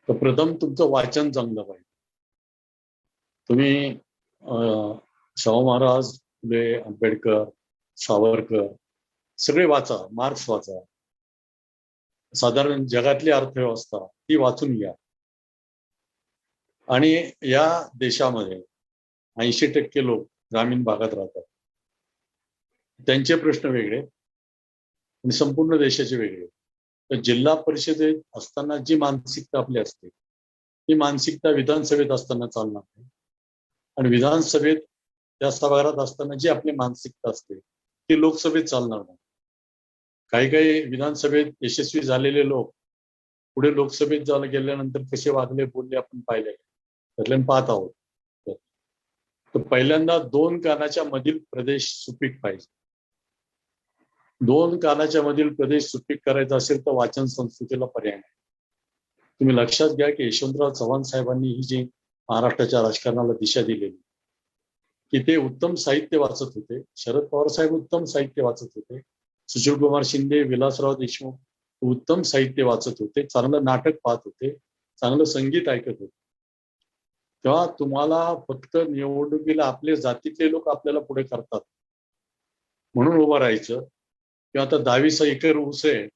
तर प्रथम तुमचं वाचन चांगलं पाहिजे. तुम्ही शाहू महाराज, फुले, आंबेडकर, सावरकर सगळे वाचा, मार्क्स वाचा. साधारण जगातली अर्थव्यवस्था ती वाचून घ्या. आणि या देशामध्ये 80% लोक ग्रामीण भागात राहतात. त्यांचे प्रश्न वेगळे आणि संपूर्ण देशाचे वेगळे. तर जिल्हा परिषदेत असताना जी मानसिकता आपली असते ती मानसिकता विधानसभेत असताना चालणार नाही, आणि विधानसभेत त्या सभागृहात असताना जी आपली मानसिकता असते ती लोकसभेत चालणार नाही. काही काही विधानसभेत यशस्वी झालेले लोक पुढे लोकसभेत गेल्यानंतर कसे वागले बोलले आपण पाहिले, त्यातल्या पाहत आहोत. तर पहिल्यांदा 2 कानाच्या मधील प्रदेश सुपीक पाहिजे. 2 कानाच्या मधील प्रदेश सुपीक करायचा असेल तर वाचन संस्कृतीला पर्याय नाही. तुम्ही लक्षात घ्या की यशवंतराव चव्हाण साहेबांनी ही जी महाराष्ट्राच्या राजकारणाला दिशा दिलेली, की ते उत्तम साहित्य वाचत होते. शरद पवार साहेब उत्तम साहित्य वाचत होते. सुशीलकुमार शिंदे, विलासराव देशमुख उत्तम साहित्य वाचत होते. चांगलं नाटक पाहत होते, चांगलं संगीत ऐकत होते. तेव्हा तुम्हाला फक्त निवडणुकीला आपले जातीतले लोक आपल्याला पुढे करतात म्हणून उभं राहायचं, किंवा आता 10 एकर ऊस आहे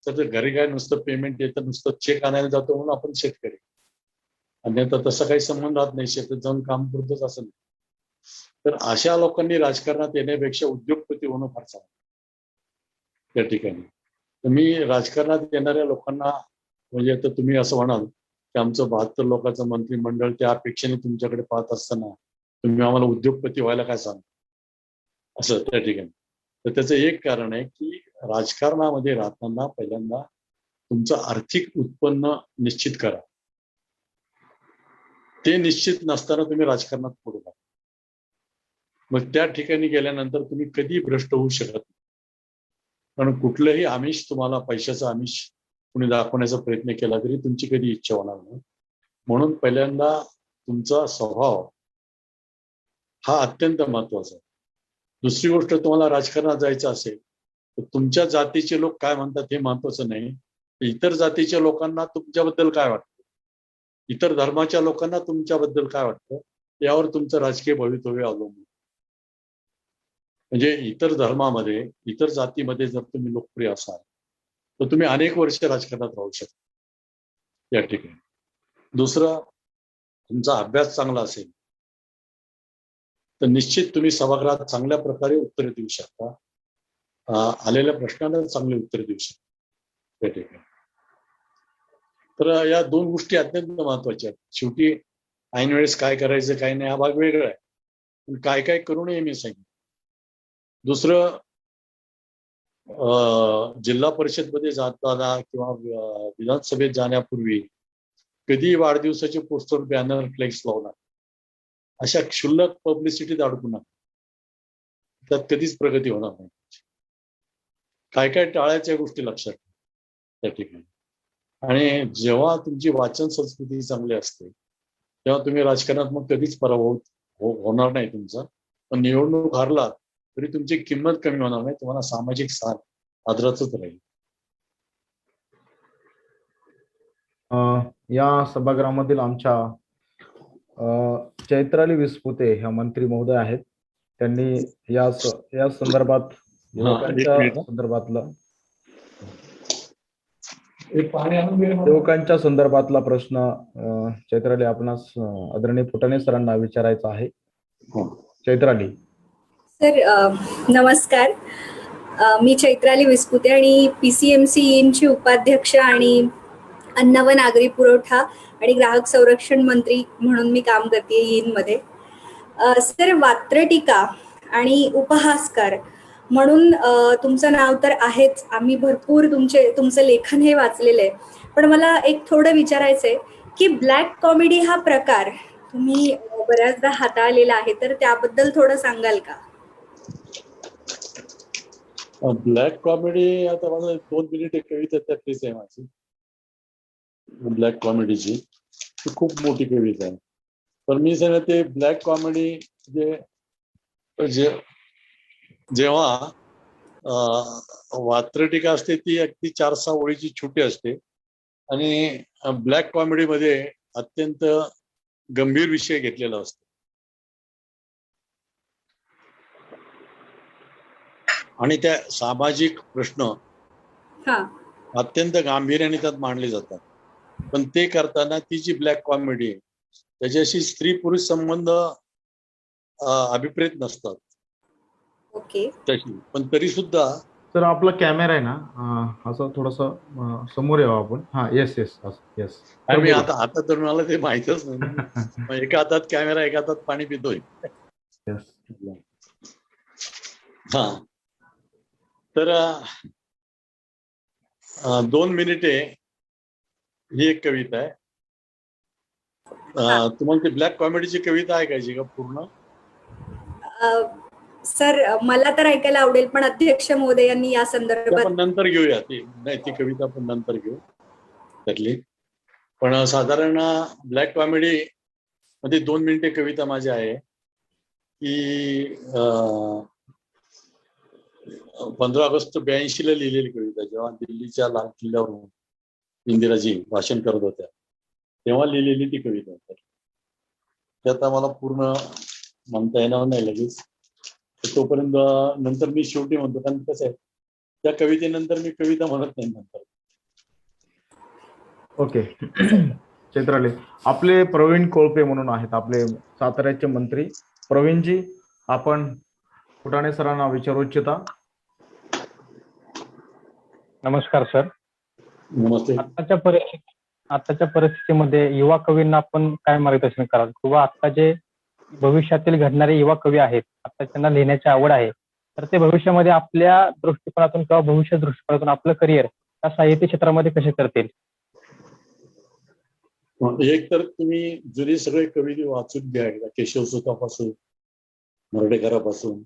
तर घरी काय नुसतं पेमेंट येतं, नुसतं चेक आणायला जातो म्हणून आपण शेतकरी. अन्यथा तसा काही संबंध राहत नाही, शेतात जाऊन काम करतोच असं नाही. तर अशा लोकांनी राजकारणात येण्यापेक्षा उद्योगपती होणं फार चांगलं त्या ठिकाणी. तर मी राजकारणात येणाऱ्या लोकांना, म्हणजे आता तुम्ही असं म्हणाल की आमचं 72 लोकांचं मंत्रिमंडळ त्या अपेक्षेने तुमच्याकडे पाहत असताना तुम्ही आम्हाला उद्योगपती व्हायला काय सांग, असं त्या ठिकाणी. तर त्याचं एक कारण आहे की राजकारणामध्ये राहताना पहिल्यांदा तुमचं आर्थिक उत्पन्न निश्चित करा. ते निश्चित नसताना तुम्ही राजकारणात पुढे जा. मग त्या ठिकाणी गेल्यानंतर तुम्ही कधी भ्रष्ट होऊ शकत नाही, कारण कुठलंही आमिष तुम्हाला, पैशाचं आमिष कुणी दाखवण्याचा प्रयत्न केला तरी तुमची कधी इच्छा होणार नाही. म्हणून पहिल्यांदा तुमचा स्वभाव हा अत्यंत महत्वाचा आहे. दुसरी गोष्ट, तुम्हाला राजकारणात जायचं असेल तर तुमच्या जातीचे लोक काय म्हणतात हे महत्वाचं नाही, इतर जातीच्या लोकांना तुमच्याबद्दल काय वाटतं, इतर धर्माच्या लोकांना तुमच्याबद्दल काय वाटतं, यावर तुमचं राजकीय भवितव्य अवलंबून. म्हणजे इतर धर्मामध्ये, इतर जातीमध्ये जर तुम्ही लोकप्रिय असाल तर तुम्ही अनेक वर्ष राजकारणात राहू शकता या ठिकाणी. दुसरं, तुमचा अभ्यास चांगला असेल तर निश्चित तुम्ही सभागृहात चांगल्या प्रकारे उत्तरे देऊ शकता, आलेल्या प्रश्नांना चांगले उत्तर देऊ शकता त्या ठिकाणी. तर या 2 गोष्टी अत्यंत महत्वाच्या आहेत. शेवटी ऐन वेळेस काय करायचं काय नाही हा भाग वेगळा आहे, पण काय काय करू नये मी सांगितलं. दुसरं, जिल्हा परिषदमध्ये जाताना किंवा विधानसभेत जाण्यापूर्वी कधी वाढदिवसाचे पोस्टर, बॅनर, फ्लेक्स लावणार, अशा क्षुल्लक पब्लिसिटीत अडकू नका. त्यात कधीच प्रगती होणार नाही. काय काय टाळायच्या गोष्टी लक्षात त्या ठिकाणी. आणि जेव्हा तुमची वाचन संस्कृती चांगली असते तेव्हा तुम्ही राजकारणात मग कधीच पराभव होणार नाही तुमचा. पण निवडणूक हारला तरी तुमची किंमत कमी होणार नाही, तुम्हाला सामाजिक स्थान आदराचंच राहील. या सभागृहामधील आमच्या चैत्राली विस्पुते ह्या मंत्री महोदय आहेत. त्यांनी या संदर्भात, युवकांच्या संदर्भातला युवकांच्या संदर्भातला प्रश्न चैत्राली आपणास आदरणीय फुटाणे सरांना विचारायचा आहे. चैत्राली सर, नमस्कार. मी चैत्राली विस्पुते आणि PCMC ची उपाध्यक्ष आणि अन्न व नागरी पुरवठा आणि ग्राहक संरक्षण मंत्री म्हणून मी काम करते मध्ये. सर, वात्रटिका आणि उपहासकार म्हणून तुमचं नाव तर आहेच, आम्ही भरपूर तुमचं लेखन हे वाचलेलं आहे. पण मला एक थोडं विचारायचंय की ब्लॅक कॉमेडी हा प्रकार तुम्ही बऱ्याचदा हाताळलेला आहे, तर त्याबद्दल थोडं सांगाल का? ब्लॅक कॉमेडी, आता मला 2 मिनिट एक कविता त्यातलीच आहे माझी. ब्लॅक कॉमेडीची खूप मोठी कविता आहे. पण मी सांगते ब्लॅक कॉमेडी जेव्हा वात्रटिका असते ती अगदी 4-6 ओळीची छोटी असते, आणि ब्लॅक कॉमेडीमध्ये अत्यंत गंभीर विषय घेतलेला असतो. आणि त्या सामाजिक प्रश्न अत्यंत गांभीर्याने त्यात मांडले जातात. पण ते करताना ती जी ब्लॅक कॉमेडी आहे त्याच्याशी स्त्री पुरुष संबंध अभिप्रेत नसतात ओके. तशी, पण तरी सुद्धा तर आपला कॅमेरा आहे ना असं थोडस समोर यावं आपण. हा येस येस येस. तर मी बोला. आता तर मला ते माहितच नाही. मग एका हातात कॅमेरा, एका हातात पाणी पितोय. येस. हा, तर 2 मिनिटे ही एक कविता आहे. तुम्हाला ती ब्लॅक कॉमेडीची कविता ऐकायची का पूर्ण? सर मला तर ऐकायला आवडेल, पण अध्यक्ष महोदयांनी या ते संदर्भात आपण नंतर घेऊया. ती कविता आपण नंतर घेऊ त्यातली. पण साधारण ब्लॅक कॉमेडी मध्ये 2 मिनिटे कविता माझी आहे की 15 ऑगस्ट 82 ला लिहिलेली कविता. जेव्हा दिल्लीच्या लाल किल्ल्यावरून इंदिराजी भाषण करत होत्या तेव्हा लिहिलेली ती कविता. ते आता मला पूर्ण म्हणता येणार नाही लगेच, तोपर्यंत नंतर मी शेवटी म्हणतो. कारण कसं आहे, त्या कवितेनंतर मी कविता म्हणत नाही नंतर. ओके. चैत्राली, आपले प्रवीण कोळपे म्हणून आहेत, आपले साताऱ्याचे मंत्री. प्रवीणजी, आपण फुटाणे सरांना विचारू इच्छिता? नमस्कार सर. नमस्ते. आताच्या परिस्थितीमध्ये युवा कवींना आपण काय मार्गदर्शन कराल, किंवा आता जे भविष्यातील घडणारे युवा कवी आहेत, आता त्यांना लिहिण्याची आवड आहे, तर ते भविष्यामध्ये आपल्या दृष्टिकोनातून किंवा भविष्य दृष्टिकोनातून आपलं करिअर या साहित्य क्षेत्रामध्ये कसे करतील? एक तर तुम्ही जुने सगळे कवी वाचून घ्या एकदा. केशवसुतापासून, मर्ढेकरापासून,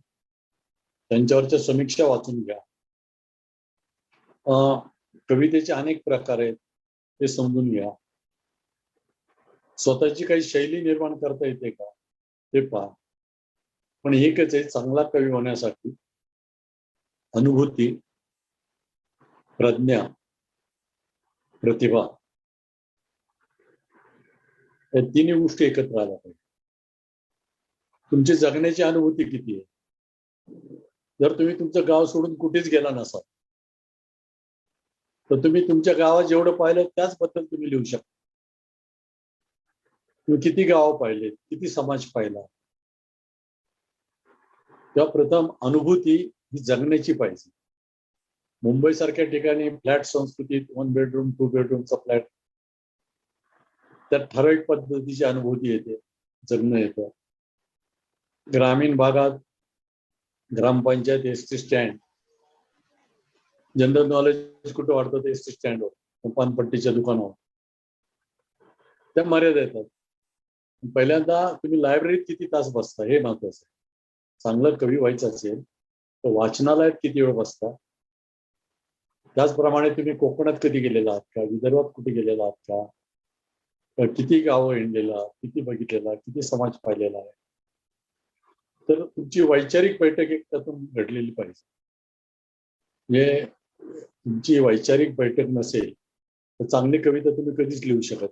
त्यांच्यावरच्या समीक्षा वाचून घ्या. कवितेचे अनेक प्रकार आहेत ते समजून घ्या. स्वतःची काही शैली निर्माण करता येते का ते पहा. पण एकच आहे, चांगला कवी होण्यासाठी अनुभूती, प्रज्ञा, प्रतिभा, या तिन्ही गोष्टी एकत्र आल्या पाहिजे. तुमची जगण्याची अनुभूती किती आहे? जर तुम्ही तुमचं गाव सोडून कुठेच गेला नसाल तर तुम्ही तुमच्या गावात जेवढं पाहिलं त्याचबद्दल तुम्ही लिहू शकता. तुम्ही किती गावं पाहिलेत, किती समाज पाहिला. तेव्हा प्रथम अनुभूती ही जगण्याची पाहिजे. मुंबई सारख्या ठिकाणी फ्लॅट संस्कृतीत 1 बेडरूम 2 बेडरूमचा फ्लॅट, त्यात ठराविक पद्धतीची अनुभूती येते, जगणं येतं. ग्रामीण भागात ग्रामपंचायत, एसटी स्टँड, जनरल नॉलेज कुठं वाढतं ते एसटी स्टँडवर, पानपट्टीच्या दुकानावर, त्या मर्यादा येतात. पहिल्यांदा तुम्ही लायब्ररीत किती तास बसता हे महत्वाचं आहे. चांगलं कवी व्हायचं असेल तर वाचनालयात किती वेळ बसता. त्याचप्रमाणे तुम्ही कोकणात कधी गेलेला आहात का, विदर्भात कुठे गेलेला आहात का, किती गावं हिंडलेला, किती बघितलेला, किती समाज पाहिलेला आहे. तर तुमची वैचारिक बैठक एक त्यातून घडलेली पाहिजे. म्हणजे तुमची वैचारिक बैठक नसेल तर चांगली कविता तुम्ही कधीच लिहू शकत.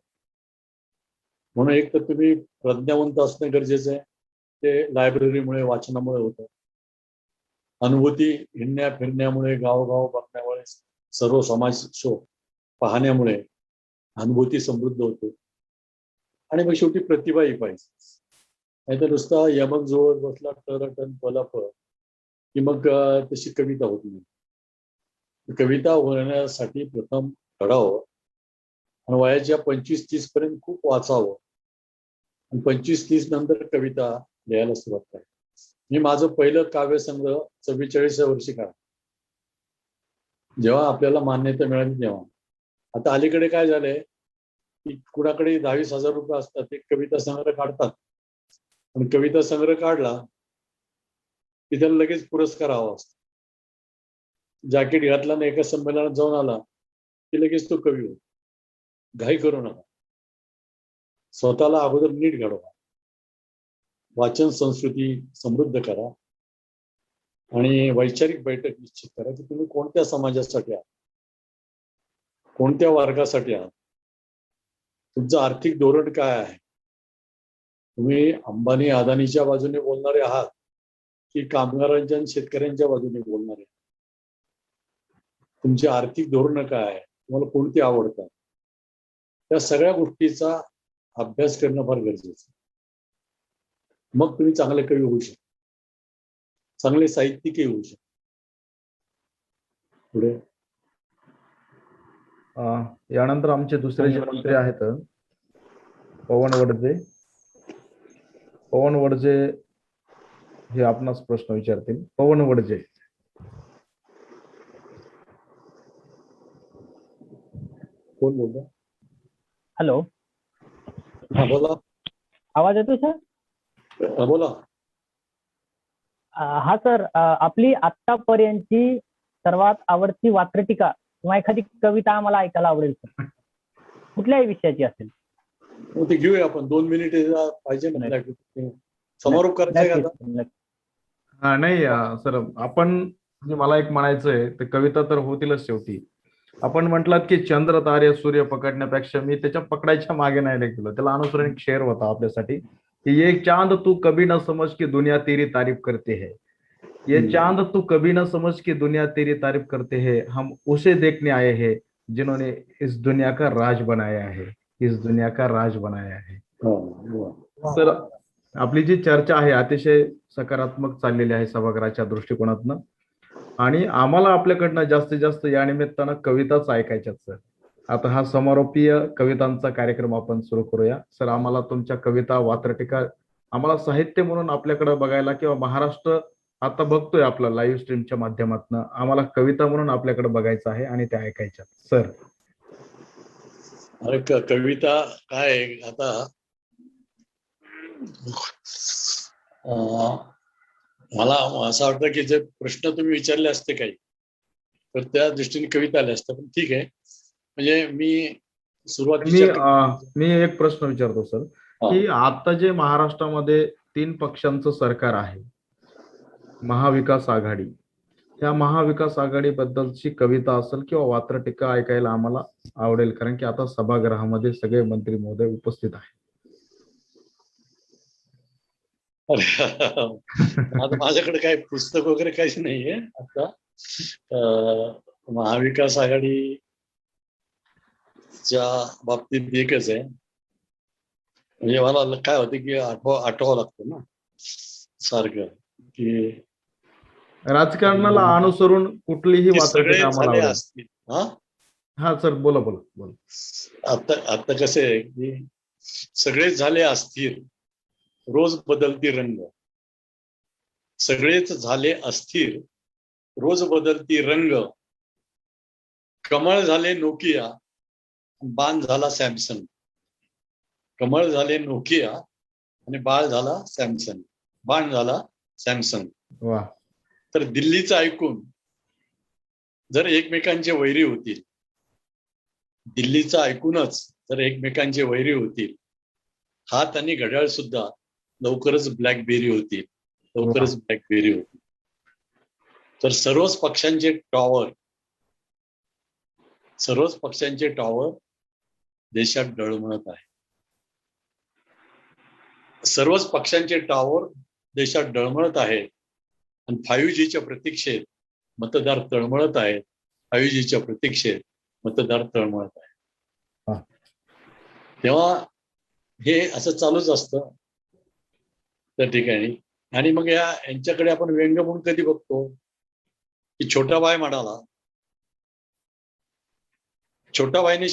म्हणून एक तर तुम्ही प्रज्ञावंत असणं गरजेचं आहे. ते लायब्ररीमुळे, वाचनामुळे होतं. अनुभूती हिंडण्या फिरण्यामुळे, गावोगाव बघण्यामुळे, सर्व समाज शो पाहण्यामुळे अनुभूती समृद्ध होते. आणि मग शेवटी प्रतिभाही पाहिजे. नाहीतर नुसता यमक जवळ बसला टन पलाप की मग तशी कविता होत नाही. कविता होण्यासाठी प्रथम घडावं आणि वयाच्या 25-30 पर्यंत खूप वाचावं आणि 25-30 नंतर कविता लिहायला सुरुवात करावी. मी माझं पहिलं काव्यसंग्रह 44व्या वर्षी काढला, जेव्हा आपल्याला मान्यता मिळाली तेव्हा. आता अलीकडे काय झालंय की कुणाकडे 10,000-20,000 रुपये असतात, ते कविता संग्रह काढतात. आणि कविता संग्रह काढला की त्याला लगेच पुरस्कार हवा असतो. जॅकेट घातला ना एका संमेलनात जाऊन आला की लगेच तो कवी होतो. घाई करू नका. स्वतःला अगोदर नीट घडवा. वाचन संस्कृती समृद्ध करा आणि वैचारिक बैठक निश्चित करा की तुम्ही कोणत्या समाजासाठी आहात, कोणत्या वर्गासाठी आहात, तुमचं आर्थिक धोरण काय आहे. तुम्ही अंबानी अदानीच्या बाजूने बोलणारे आहात की कामगारांच्या आणि शेतकऱ्यांच्या बाजूने बोलणारे. तुमची आर्थिक धोरणं काय आहे, तुम्हाला कोणती आवडतात, त्या सगळ्या गोष्टीचा अभ्यास करणं फार गरजेचं आहे. मग तुम्ही चांगले कवी होऊ शकता, चांगले साहित्यिकही होऊ शकता. पुढे यानंतर आमचे दुसरे जे मंत्री आहेत पवन वडजे हे आपणास प्रश्न विचारतील. पवन वडजे. कोण बोलतो? हॅलो, हा बोला. आवाज येतोय सर? हा बोला. हा सर, आपली आतापर्यंतची सर्वात आवडती वात्रटिका किंवा एखादी कविता आम्हाला ऐकायला आवडेल सर, कुठल्याही विषयाची असेल. मग ते घेऊया आपण 2 मिनिट पाहिजे ना, समारोप करायचा आहे का आता? नक्कीच. हा नाही सर, आपण म्हणजे मला एक म्हणायचंय, तर कविता तर होतीलच शेवटी. आपण म्हटलात की चंद्र तारे सूर्य पकडण्यापेक्षा मी त्याच्या पकडायच्या मागे नाही गेलो. त्याला अनुसरण एक शेर होता आपल्यासाठी की ये चांद तू कभी न समझ की दुनिया तेरी तारीफ करते है. ये चांद तू कभी न समझ की दुनिया तेरी तारीफ करते है. हम उसे देखने आए हैं जिन्होंने इस दुनिया का राज बनाया है. इस दुनिया का राज बनाया है. तर आपली जी चर्चा आहे अतिशय सकारात्मक चाललेली आहे सभागृहाच्या दृष्टिकोनातनं, आणि आम्हाला आपल्याकडनं जास्तीत जास्त या निमित्तानं कविताच ऐकायच्यात सर. आता हा समारोपीय कवितांचा कार्यक्रम आपण सुरू करूया. सर, आम्हाला तुमच्या कविता वात्रटिका आम्हाला साहित्य म्हणून आपल्याकडे बघायला, किंवा महाराष्ट्र आता बघतोय आपला लाईव्ह स्ट्रीमच्या माध्यमातून, आम्हाला कविता म्हणून आपल्याकडे बघायचं आहे आणि त्या ऐकायच्या सर. अरे कविता काय आता मला असं वाटतं की जे प्रश्न तुम्ही विचारले असते काही, तर त्या दृष्टीने कविता आल्या असत्या. पण ठीक आहे, म्हणजे मी सुरुवातीच्या मी एक प्रश्न विचारतो सर, की आता जे महाराष्ट्रामध्ये 3 पक्षांचं सरकार आहे, महाविकास आघाडी, त्या महाविकास आघाडी बद्दलची कविता असेल किंवा वात्रटिका ऐकायला आम्हाला आवडेल, कारण की आता सभागृहामध्ये सगळे मंत्री महोदय उपस्थित आहेत. आता माझ्याकडे काही पुस्तक वगैरे काहीच नाहीये. आता महाविकास आघाडीच्या बाबतीत एकच आहे, म्हणजे मला काय होते की आठवावं लागतं ना सारखं, की राजकारणाला अनुसरून कुठलीही वात्रटिका आम्हाला आवडेल. असतील. हा सर, बोला बोला बोला. आता कसं आहे की सगळेच झाले अस्थिर, रोज बदलती रंग. सगळेच झाले अस्थिर, रोज बदलती रंग. कमळ झाले नोकिया, बाण झाला सॅमसंग. कमळ झाले नोकिया आणि बाळ झाला सॅमसंग, बाण झाला सॅमसंग. वा. तर दिल्लीचं ऐकून जर एकमेकांचे वैरी होतील, दिल्लीचं ऐकूनच जर एकमेकांचे वैरी होतील, हात आणि घड्याळ सुद्धा लवकरच ब्लॅकबेरी होतील, लवकरच ब्लॅकबेरी होतील. तर सर्वच पक्षांचे टॉवर देशात डळमळत आहे. सर्वच पक्षांचे टॉवर देशात डळमळत आहेत आणि 5Gच्या प्रतीक्षेत मतदार तळमळत आहेत. 5Gच्या प्रतीक्षेत मतदार तळमळत आहेत. तेव्हा हे असं चालूच असतं त्या ठिकाणी. आणि मग यांच्याकडे आपण व्यंग म्हणून कधी बघतो की छोटा भाई म्हणाला, छोटा भाईने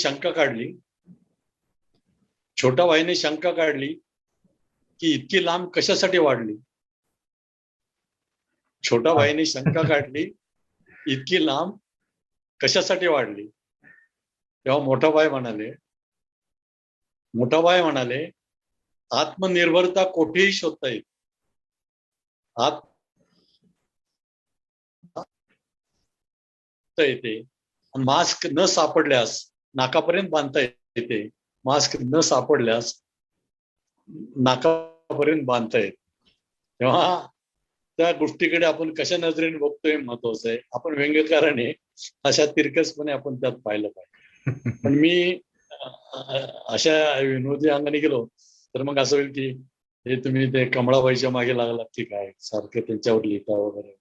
शंका काढली की इतकी लांब कशासाठी वाढली. छोटा भाईने शंका काढली इतकी लांब कशासाठी वाढली. तेव्हा मोठा भाई म्हणाले आत्मनिर्भरता कोठेही शोधता येते. मास्क न सापडल्यास नाकापर्यंत बांधता येते. मास्क न सापडल्यास नाकापर्यंत बांधता येते. तेव्हा त्या गोष्टीकडे आपण कशा नजरेने बघतोय महत्वाचं आहे. आपण व्यंगकाराने अशा तिरकसपणे आपण त्यात पाहिलं पाहिजे. पण मी अशा विनोदी अंगाने गेलो तर मग असं होईल की हे तुम्ही ते कमळाबाईच्या मागे लागलात की काय, सारखं त्यांच्यावर लिहिता वगैरे,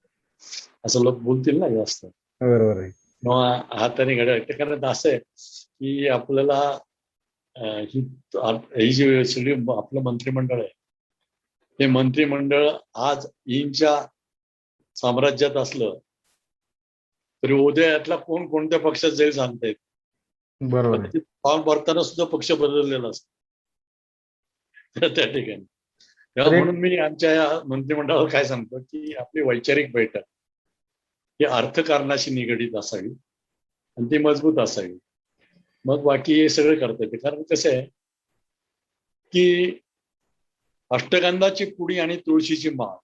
असं लोक बोलतील ना जास्त. बरोबर आहे. किंवा हाताने घड्याळ, कारण असं आहे की आपल्याला ही जी सगळी आपलं मंत्रिमंडळ आहे, हे मंत्रिमंडळ आज ईंच्या साम्राज्यात असलं तरी उद्या यातला कोण कोणत्या पक्षात जाईल सांगता येत. बरोबर आहे. फॉर्म भरताना सुद्धा पक्ष बदललेला असतो त्या ठिकाणी. तेव्हा तर एक- म्हणून मी आमच्या या मंत्रिमंडळाला काय सांगतो की आपली वैचारिक बैठक ही अर्थकारणाशी निगडीत असावी आणि ती मजबूत असावी. मग बाकी हे सगळं करता येते. कारण कसं आहे की अष्टगंधाची पुडी आणि तुळशीची माळ,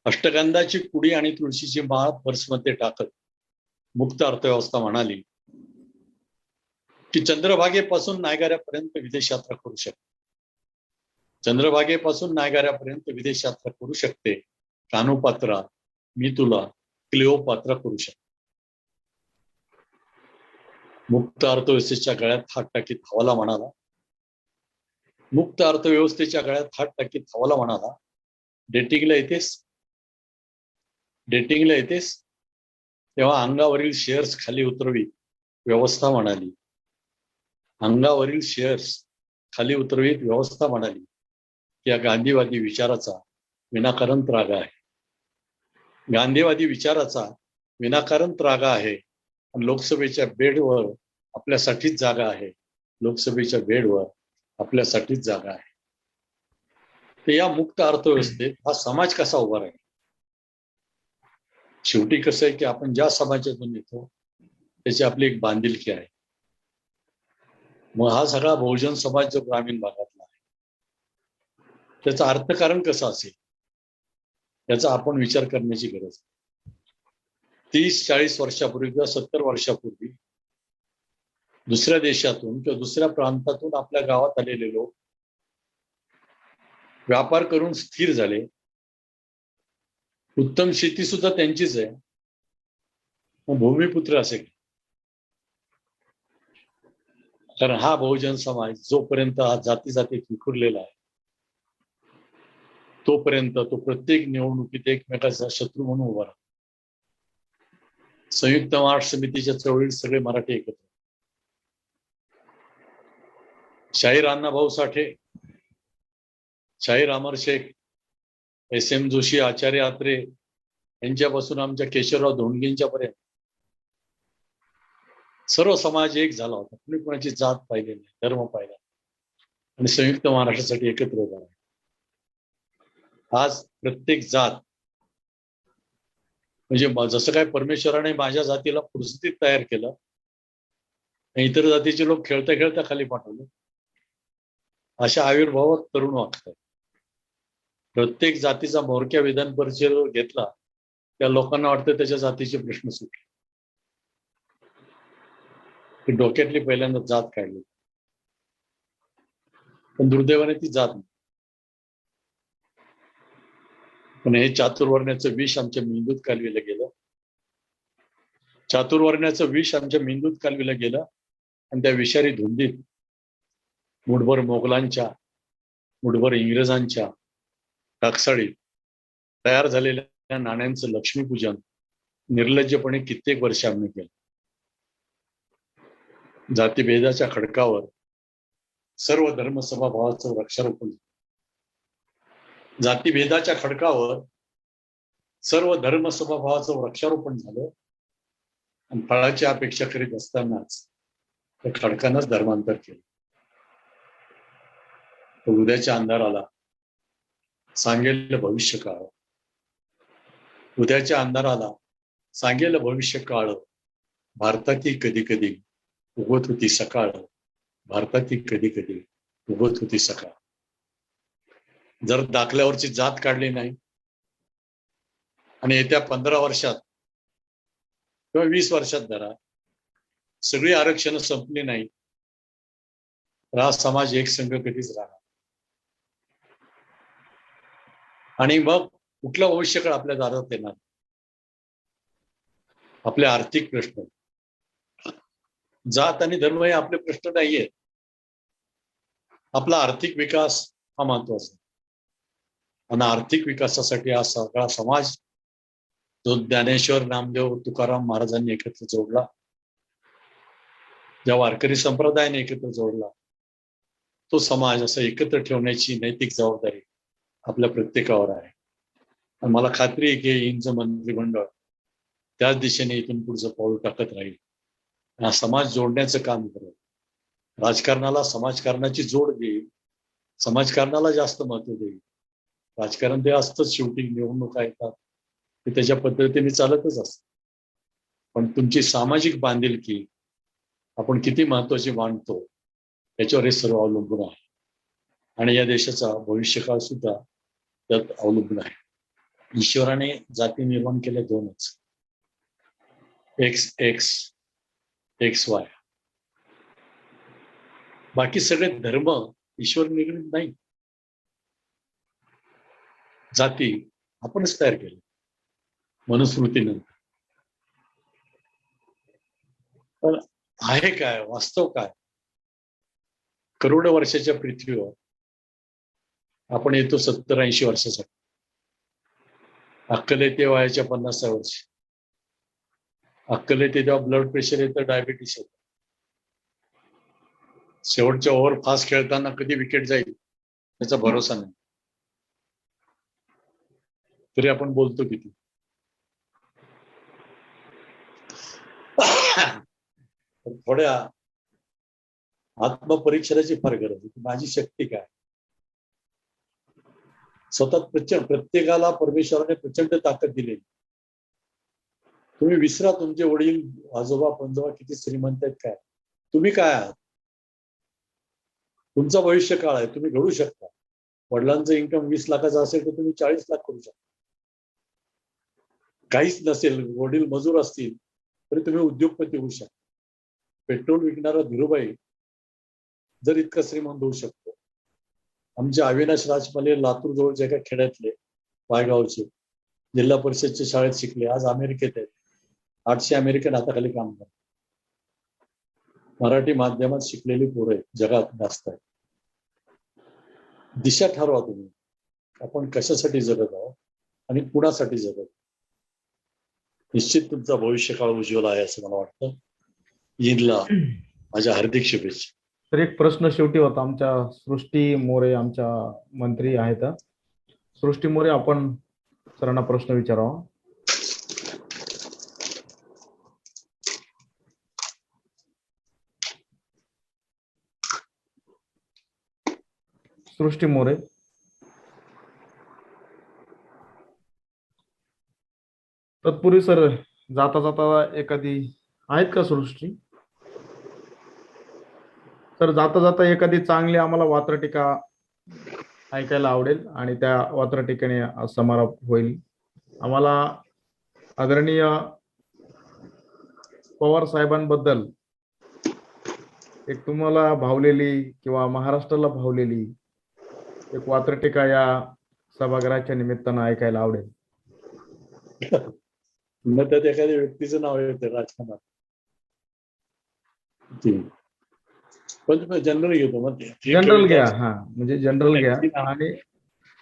अष्टगंधाची पुडी आणि तुळशीची माळ पर्समध्ये टाकत मुक्त अर्थव्यवस्था म्हणाली की चंद्रभागेपासून नायगाऱ्यापर्यंत विदेश यात्रा करू शकते. चंद्रभागेपासून नायगाऱ्यापर्यंत विदेश यात्रा करू शकते. कानोपात्रा, मी तुला क्लिओपात्रा करू शकते. मुक्त अर्थव्यवस्थेच्या गळ्यात हात टाकीत हवाला म्हणाला, मुक्त अर्थव्यवस्थेच्या गळ्यात हात टाकीत हवाला म्हणाला, डेटिंगला येतेस, डेटिंगला येतेस, तेव्हा अंगावरील शेअर्स खाली उतरवी व्यवस्था म्हणाली, अंगावरील शेअर्स खाली उतरवीत व्यवस्था म्हणाली की या गांधीवादी विचाराचा विनाकारण त्रागा आहे. गांधीवादी विचाराचा विनाकारण त्रागा आहे आणि लोकसभेच्या बेडवर आपल्यासाठीच जागा आहे, लोकसभेच्या बेडवर आपल्यासाठीच जागा आहे. तर या मुक्त अर्थव्यवस्थेत हा समाज कसा उभा राहील? शेवटी कसं आहे की आपण ज्या समाजातून येतो त्याची आपली एक बांधिलकी आहे. मग हा सगळा बहुजन समाज जो ग्रामीण भागातला आहे त्याचं अर्थकारण कसं असेल याचा आपण विचार करण्याची गरज आहे. 30-40 वर्षापूर्वी किंवा 70 वर्षापूर्वी दुसऱ्या देशातून किंवा दुसऱ्या प्रांतातून आपल्या गावात आलेले लोक व्यापार करून स्थिर झाले. उत्तम शेती सुद्धा त्यांचीच आहे. मग भूमिपुत्र असे, कारण हा बहुजन समाज जोपर्यंत हा जाती जातीत विखुरलेला आहे तोपर्यंत तो प्रत्येक निवडणुकीत एकमेकाचा शत्रू म्हणून उभा राहतो. संयुक्त महाराष्ट्र समितीच्या चळवळीत सगळे मराठी एकत्र, शाहीर अण्णाभाऊ साठे, शाहीर अमर शेख, SM जोशी, आचार्य आत्रे यांच्यापासून आमच्या केशवराव धोंडगेंच्या पर्यंत सर्व समाज एक झाला होता. कुणी कोणाची जात पाहिली नाही, धर्म पाहिला आणि संयुक्त महाराष्ट्रासाठी एकत्र उभा आहे. आज प्रत्येक जात म्हणजे जसं काय परमेश्वराने माझ्या जातीला फुरसतीत तयार केलं, इतर जातीचे लोक खेळता खेळता खाली पाठवले, अशा आविर्भावात तरुण वागतात. प्रत्येक जातीचा मोरक्या विधान परिचय घेतला त्या लोकांना वाटतं त्याच्या जातीचे प्रश्न सुटले. डोक्यातली पहिल्यांदा जात काढली, पण दुर्दैवाने ती जात नाही. पण हे चातुर्वर्ण्याचं विष आमच्या मेंदूत कालविलं गेलं, चातुर्वर्ण्याचं विष आमच्या मेंदूत कालविलं गेलं आणि त्या विषारी धुंदीत मुठभर मोगलांच्या, मुठभर इंग्रजांच्या टाकसाळीत तयार झालेल्या नाण्यांचं लक्ष्मीपूजन निर्लज्जपणे कित्येक वर्ष आम्ही केलं. जातीभेदाच्या खडकावर सर्व धर्मसभाभावाचं वृक्षारोपण, जातीभेदाच्या खडकावर सर्व धर्मसभाभावाचं वृक्षारोपण झालं आणि फळाची अपेक्षा करीत असतानाच त्या खडकानंच धर्मांतर केलं. तर उद्याच्या अंधाराला सांगेल भविष्य काळ, उद्याच्या अंधाराला सांगेल भविष्य काळ, भारताती कधी कधी उगवत होती सकाळ, भारताती कधी कधी उगवत होती सकाळ. जर दाखल्यावरची जात काढली नाही आणि येत्या 15 वर्षात किंवा 20 वर्षात धरा सगळी आरक्षणं संपली नाही तर हा समाज एकसंघ कधीच राहणार. आणि मग कुठला भविष्यकाळ आपल्या दारात येणार? आपले आर्थिक प्रश्न, जात आणि धर्म हे आपले प्रश्न नाहीये. आपला आर्थिक विकास हा महत्वाचा आणि आर्थिक विकासासाठी हा सगळा समाज जो ज्ञानेश्वर, नामदेव, तुकाराम महाराजांनी एकत्र जोडला, ज्या वारकरी संप्रदायाने एकत्र जोडला, तो समाज असं एकत्र ठेवण्याची नैतिक जबाबदारी आपल्या प्रत्येकावर आहे. आणि मला खात्री आहे की इंचं मंत्रिमंडळ त्याच दिशेने इथून पुढचं पाऊल टाकत राहील. हा समाज जोडण्याचं काम करेल. राजकारणाला समाजकारणाची जोड देईल, समाजकारणाला जास्त महत्व देईल. राजकारण ते असतंच, शेवटी निवडणुका येतात ते त्याच्या पद्धतीने चालतच असत. पण तुमची सामाजिक बांधिलकी आपण किती महत्वाची मानतो याच्यावर हे सर्व अवलंबून आहे. आणि या देशाचा भविष्यकाळ सुद्धा त्यात अवलंबून आहे. ईश्वराने जाती निर्माण केल्या दोनच, एक्स वाय. बाकी सगळे धर्म ईश्वर निगडीत नाही. जाती आपणच तयार केल्या मनुस्मृतीनंतर. पण आहे काय, वास्तव काय? करोडो वर्षाच्या पृथ्वीवर आपण येतो 70-80 वर्षासाठी. अक्कल येते वयाच्या 50व्या वर्षी. अक्कल येते तेव्हा ब्लड प्रेशर येतं, डायबिटीस येतं. शेवटच्या ओव्हर फास्ट खेळताना कधी विकेट जाईल त्याचा भरोसा नाही. तरी आपण बोलतो किती. थोड्या आत्मपरीक्षणाची फार गरज आहे. माझी शक्ती काय? स्वतः प्रत्येकाला परमेश्वराने प्रचंड ताकद दिलेली. तुम्ही विसरा तुमचे वडील, आजोबा, पणजोबा किती श्रीमंत आहेत काय. तुम्ही काय आहात? तुमचा भविष्य काळ आहे, तुम्ही घडू शकता. वडिलांचं इन्कम 20 लाखाचं असेल तर तुम्ही 40 लाख करू शकता. काहीच नसेल, वडील मजूर असतील तरी तुम्ही उद्योगपती होऊ शकता. पेट्रोल विकणारा धीरूभाई जर इतका श्रीमंत होऊ शकतो. आमचे अविनाश राजमले लातूर जवळच्या एका खेड्यातले, वायगावचे, जिल्हा परिषदच्या शाळेत शिकले, आज अमेरिकेत आहेत. 800 अमेरिकन हाताखाली काम करतात. मराठी माध्यमात शिकलेली पोरं आहेत, जगात जास्त आहेत. दिशा ठरवा तुम्ही, आपण कशासाठी जगत आहोत आणि कुणासाठी जगत. निश्चित तुमचा भविष्यकाळ उज्ज्वल आहे असं मला वाटतं. ईदला माझ्या हार्दिक शुभेच्छा. तर एक प्रश्न शेवटी होता. आमच्या सृष्टी मोरे आमच्या मंत्री आहेत. सृष्टी मोरे, आपण सरांना प्रश्न विचारावा. सृष्टी मोरे. तत्पूर्वी सर, जाता जाता एखादी आहेत का सृष्टी? तर जाता जाता एखादी चांगली आम्हाला वात्रटिका ऐकायला आवडेल आणि त्या वात्रटिकेने समारोप होईल. आम्हाला आदरणीय पवार साहेबांबद्दल एक तुम्हाला भावलेली किंवा महाराष्ट्राला भावलेली एक वात्रटिका या सभागृहाच्या निमित्तानं ऐकायला आवडेल. मग त्यात एखाद्या व्यक्तीचं नाव येतं राजकारणात, पण जनरल घेतो. मग जनरल घ्या. हा, म्हणजे जनरल घ्या आणि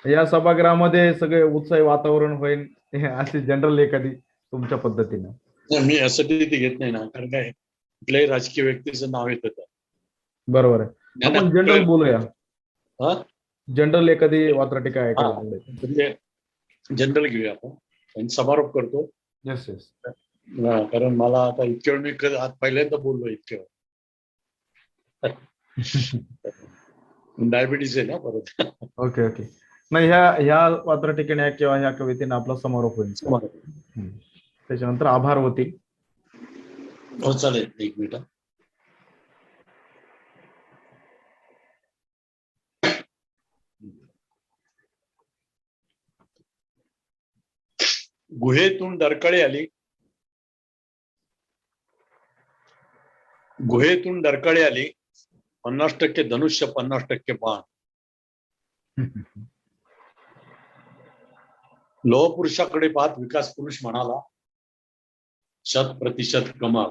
या सभागृहामध्ये सगळे उत्साही वातावरण होईल अशी जनरल एखादी तुमच्या पद्धतीनं. मी यासाठी ती घेत नाही ना, कारण काय कुठल्याही राजकीय व्यक्तीचं नाव येतं त्या. बरोबर आहे. आपण जनरल बोलूया. हा, जनरल एखादी वात्रटिका ऐकायला आवडेल. म्हणजे जनरल घेऊया आपण आणि समारोप करतो. Yes yes. कारण मला आता इतक्या वेळ मी आज पहिल्यांदा बोललो इतक्या वेळ. डायबिटीस आहे ना परत. Okay okay. नाही, ह्या वात्रटिकेने किंवा ह्या कवितेने आपला समारोप होईल. त्याच्यानंतर आभार होतील. हो चालेल, एक मिनिट. गुहेतून डरकळी आली, गुहेतून डरकळी आली, 50% धनुष्य 50% बाण. लोहपुरुषाकडे पाहत विकास पुरुष म्हणाला, 100% कमाल,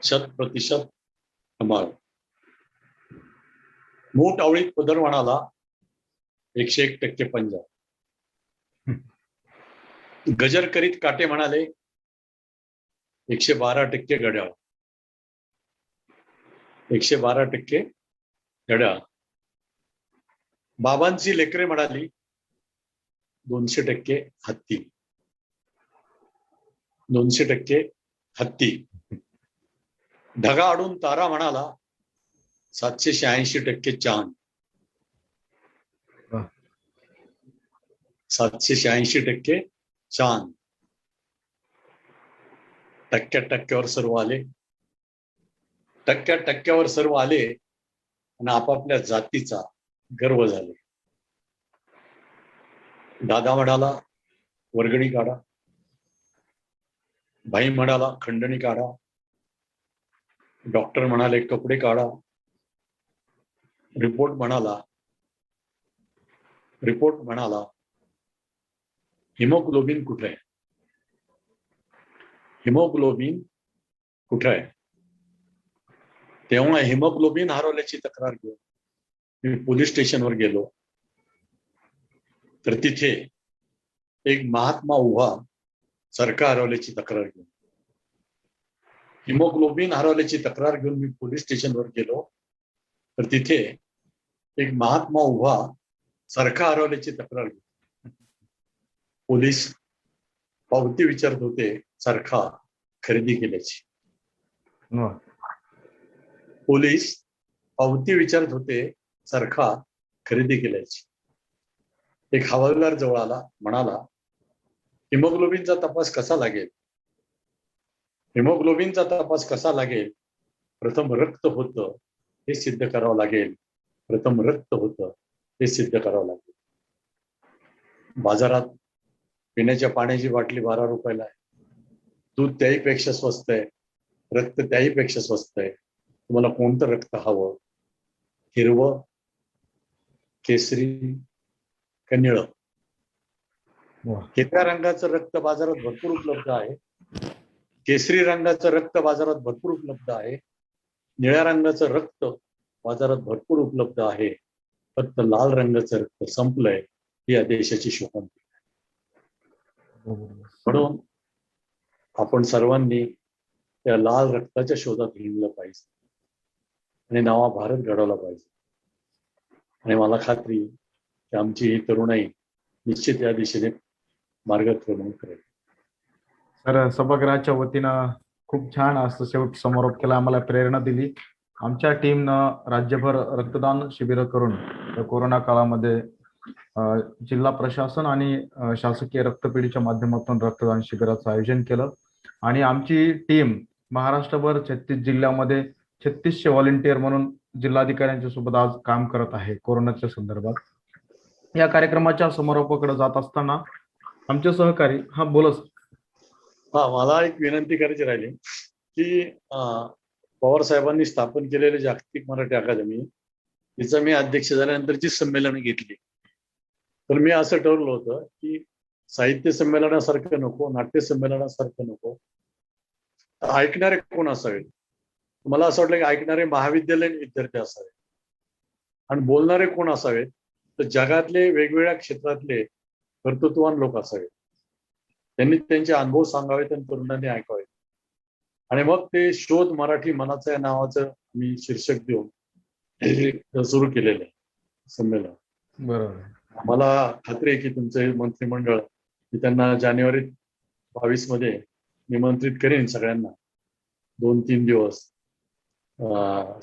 100% कमाल. मूठ आवळीत पदर म्हणाला, 101% पंजाब. गजर करीत काटे म्हणाले 112% घड्याळ. 112% घड्याळ. बाबांची लेकरे म्हणाली 200% हत्ती. 200% हत्ती. ढगा आडून तारा म्हणाला 786% चांद. 786% चांद. टक्क्यावर सर्व आले. टक्क्यावर सर्व आले आणि आपापल्या जातीचा गर्व झाले. दादा म्हणाला वर्गणी काढा. भाई म्हणाला खंडणी काढा. डॉक्टर म्हणाले कपडे काढा. रिपोर्ट म्हणाला हिमोग्लोबिन कुठे आहे. हिमोग्लोबिन कुठे आहे. तेव्हा हिमोग्लोबिन हरवल्याची तक्रार घेऊन मी पोलीस स्टेशनवर गेलो तर तिथे एक महात्मा उभा चरखा हरवल्याची तक्रार घेऊन. हिमोग्लोबिन हरवल्याची तक्रार घेऊन मी पोलीस स्टेशनवर गेलो तर तिथे एक महात्मा उभा चरखा हरवल्याची तक्रार घेऊन. पोलीस पावती विचारत होते चरखा खरेदी केल्याची. पोलीस पावती विचारत होते चरखा खरेदी केल्याची. एक हवालदार जवळ आला, म्हणाला हिमोग्लोबिनचा तपास कसा लागेल. हिमोग्लोबिनचा तपास कसा लागेल. प्रथम रक्त होतं हे सिद्ध करावं लागेल. प्रथम रक्त होतं हे सिद्ध करावं लागेल. बाजारात पिण्याच्या पाण्याची बाटली 12 रुपयाला आहे. दूध त्याहीपेक्षा स्वस्त आहे. रक्त त्याहीपेक्षा स्वस्त आहे. तुम्हाला कोणतं रक्त हवं. हिरवं, केसरी का निळं. हिरव्या रंगाचं रक्त बाजारात भरपूर उपलब्ध आहे. केसरी रंगाचं रक्त बाजारात भरपूर उपलब्ध आहे. निळ्या रंगाचं रक्त बाजारात भरपूर उपलब्ध आहे. फक्त लाल रंगाचं रक्त संपलंय ही या देशाची शोकांतिका आहे. म्हणून आपण सर्वांनी त्या लाल रक्ताच्या शोधात हिंडलं पाहिजे आणि नवा भारत घडवला पाहिजे. आणि मला खात्री की आमची ही तरुणाई निश्चित या दिशेने मार्गक्रमण करेल. तर सभागृहाच्या वतीनं खूप छान असं शेवट समारोप केला. आम्हाला प्रेरणा दिली. आमच्या टीमनं राज्यभर रक्तदान शिबिरं करून कोरोना काळामध्ये जिल्हा प्रशासन आणि शासकीय रक्तपेढीच्या माध्यमातून रक्तदान शिबिराचं आयोजन केलं. आणि आमची टीम महाराष्ट्रभर 36 जिल्ह्यामध्ये 3600 व्हॉलेंटियर म्हणून जिल्हाधिकाऱ्यांच्या सोबत आज काम करत आहे कोरोनाच्या संदर्भात. या कार्यक्रमाच्या समारोपाकडे जात असताना आमचे सहकारी बोलच. मला एक विनंती करायची राहिली की पवार साहेबांनी स्थापन केलेले जागतिक मराठी अकादमी तिचं मी अध्यक्ष झाल्यानंतरची संमेलन घेतली. तर मी असं ठरवलं होतं की साहित्य संमेलनासारखं नको, नाट्य संमेलनासारखं नको, ऐकणारे कोण असावेत. मला असं वाटलं की ऐकणारे महाविद्यालयीन विद्यार्थी असावेत आणि बोलणारे कोण असावेत तर जगातले वेगवेगळ्या क्षेत्रातले कर्तृत्ववान लोक असावेत. त्यांनी त्यांचे अनुभव सांगावेत आणि तरुणांनी ऐकावेत. आणि मग ते शोध मराठी मनाचा या नावाचं मी शीर्षक देऊन सुरू केलेलं आहे संमेलन. बरोबर. मला खात्री आहे की तुमचं मंत्रिमंडळ मी त्यांना जानेवारी 22 मध्ये निमंत्रित करेन सगळ्यांना 2-3 दिवस.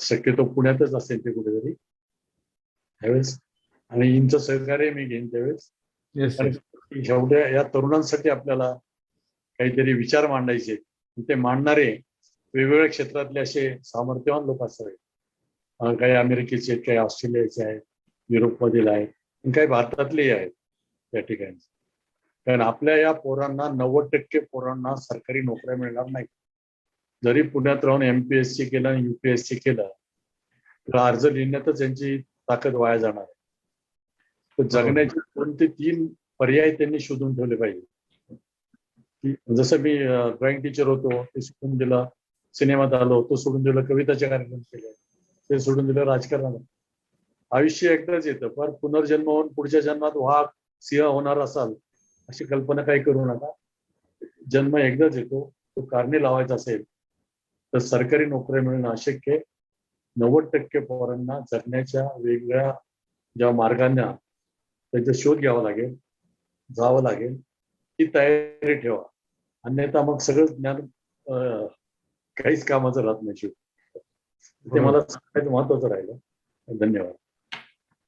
शक्यतो पुण्यातच असेल ते कुठेतरी त्यावेळेस आणि इंचं सहकार्य मी घेईन त्यावेळेस. एवढ्या या तरुणांसाठी आपल्याला काहीतरी विचार मांडायचे. ते मांडणारे वेगवेगळ्या क्षेत्रातले असे सामर्थ्यवान लोक असावेत. काही अमेरिकेचे आहेत, काही ऑस्ट्रेलियाचे आहेत, युरोपमधील आहेत, काही भारतातलेही आहेत त्या ठिकाणी. कारण आपल्या या पोरांना 90% पोरांना सरकारी नोकऱ्या मिळणार नाही. जरी पुण्यात राहून MPSC केलं आणि UPSC केलं तर अर्ज लिहिण्यातच यांची ताकद वाया जाणार आहे. तर जगण्याचे कोणते 3 पर्याय त्यांनी शोधून ठेवले पाहिजे. जसं मी ड्रॉइंग टीचर होतो ते सोडून दिलं, सिनेमात आलो तो सोडून दिलं, कविताचे कार्यक्रम केले ते सोडून दिलं, राजकारणात. आयुष्य एकदाच येतं. फार पुनर्जन्म होऊन पुढच्या जन्मात वाघ सिंह होणार असाल अशी कल्पना काही करू नका. जन्म एकदाच येतो, तो कारणे लावायचा असेल तर सरकारी नोकऱ्या मिळणं अशक्य आहे. 90% पोरांना जगण्याच्या वेगवेगळ्या ज्या मार्गांना त्यांचा शोध घ्यावा लागेल, जावं लागेल, ती तयारी ठेवा. अन्यथा मग सगळं ज्ञान काहीच कामाचं राहत नाही. ते मला सांगायचं महत्वाचं राहिलं. धन्यवाद.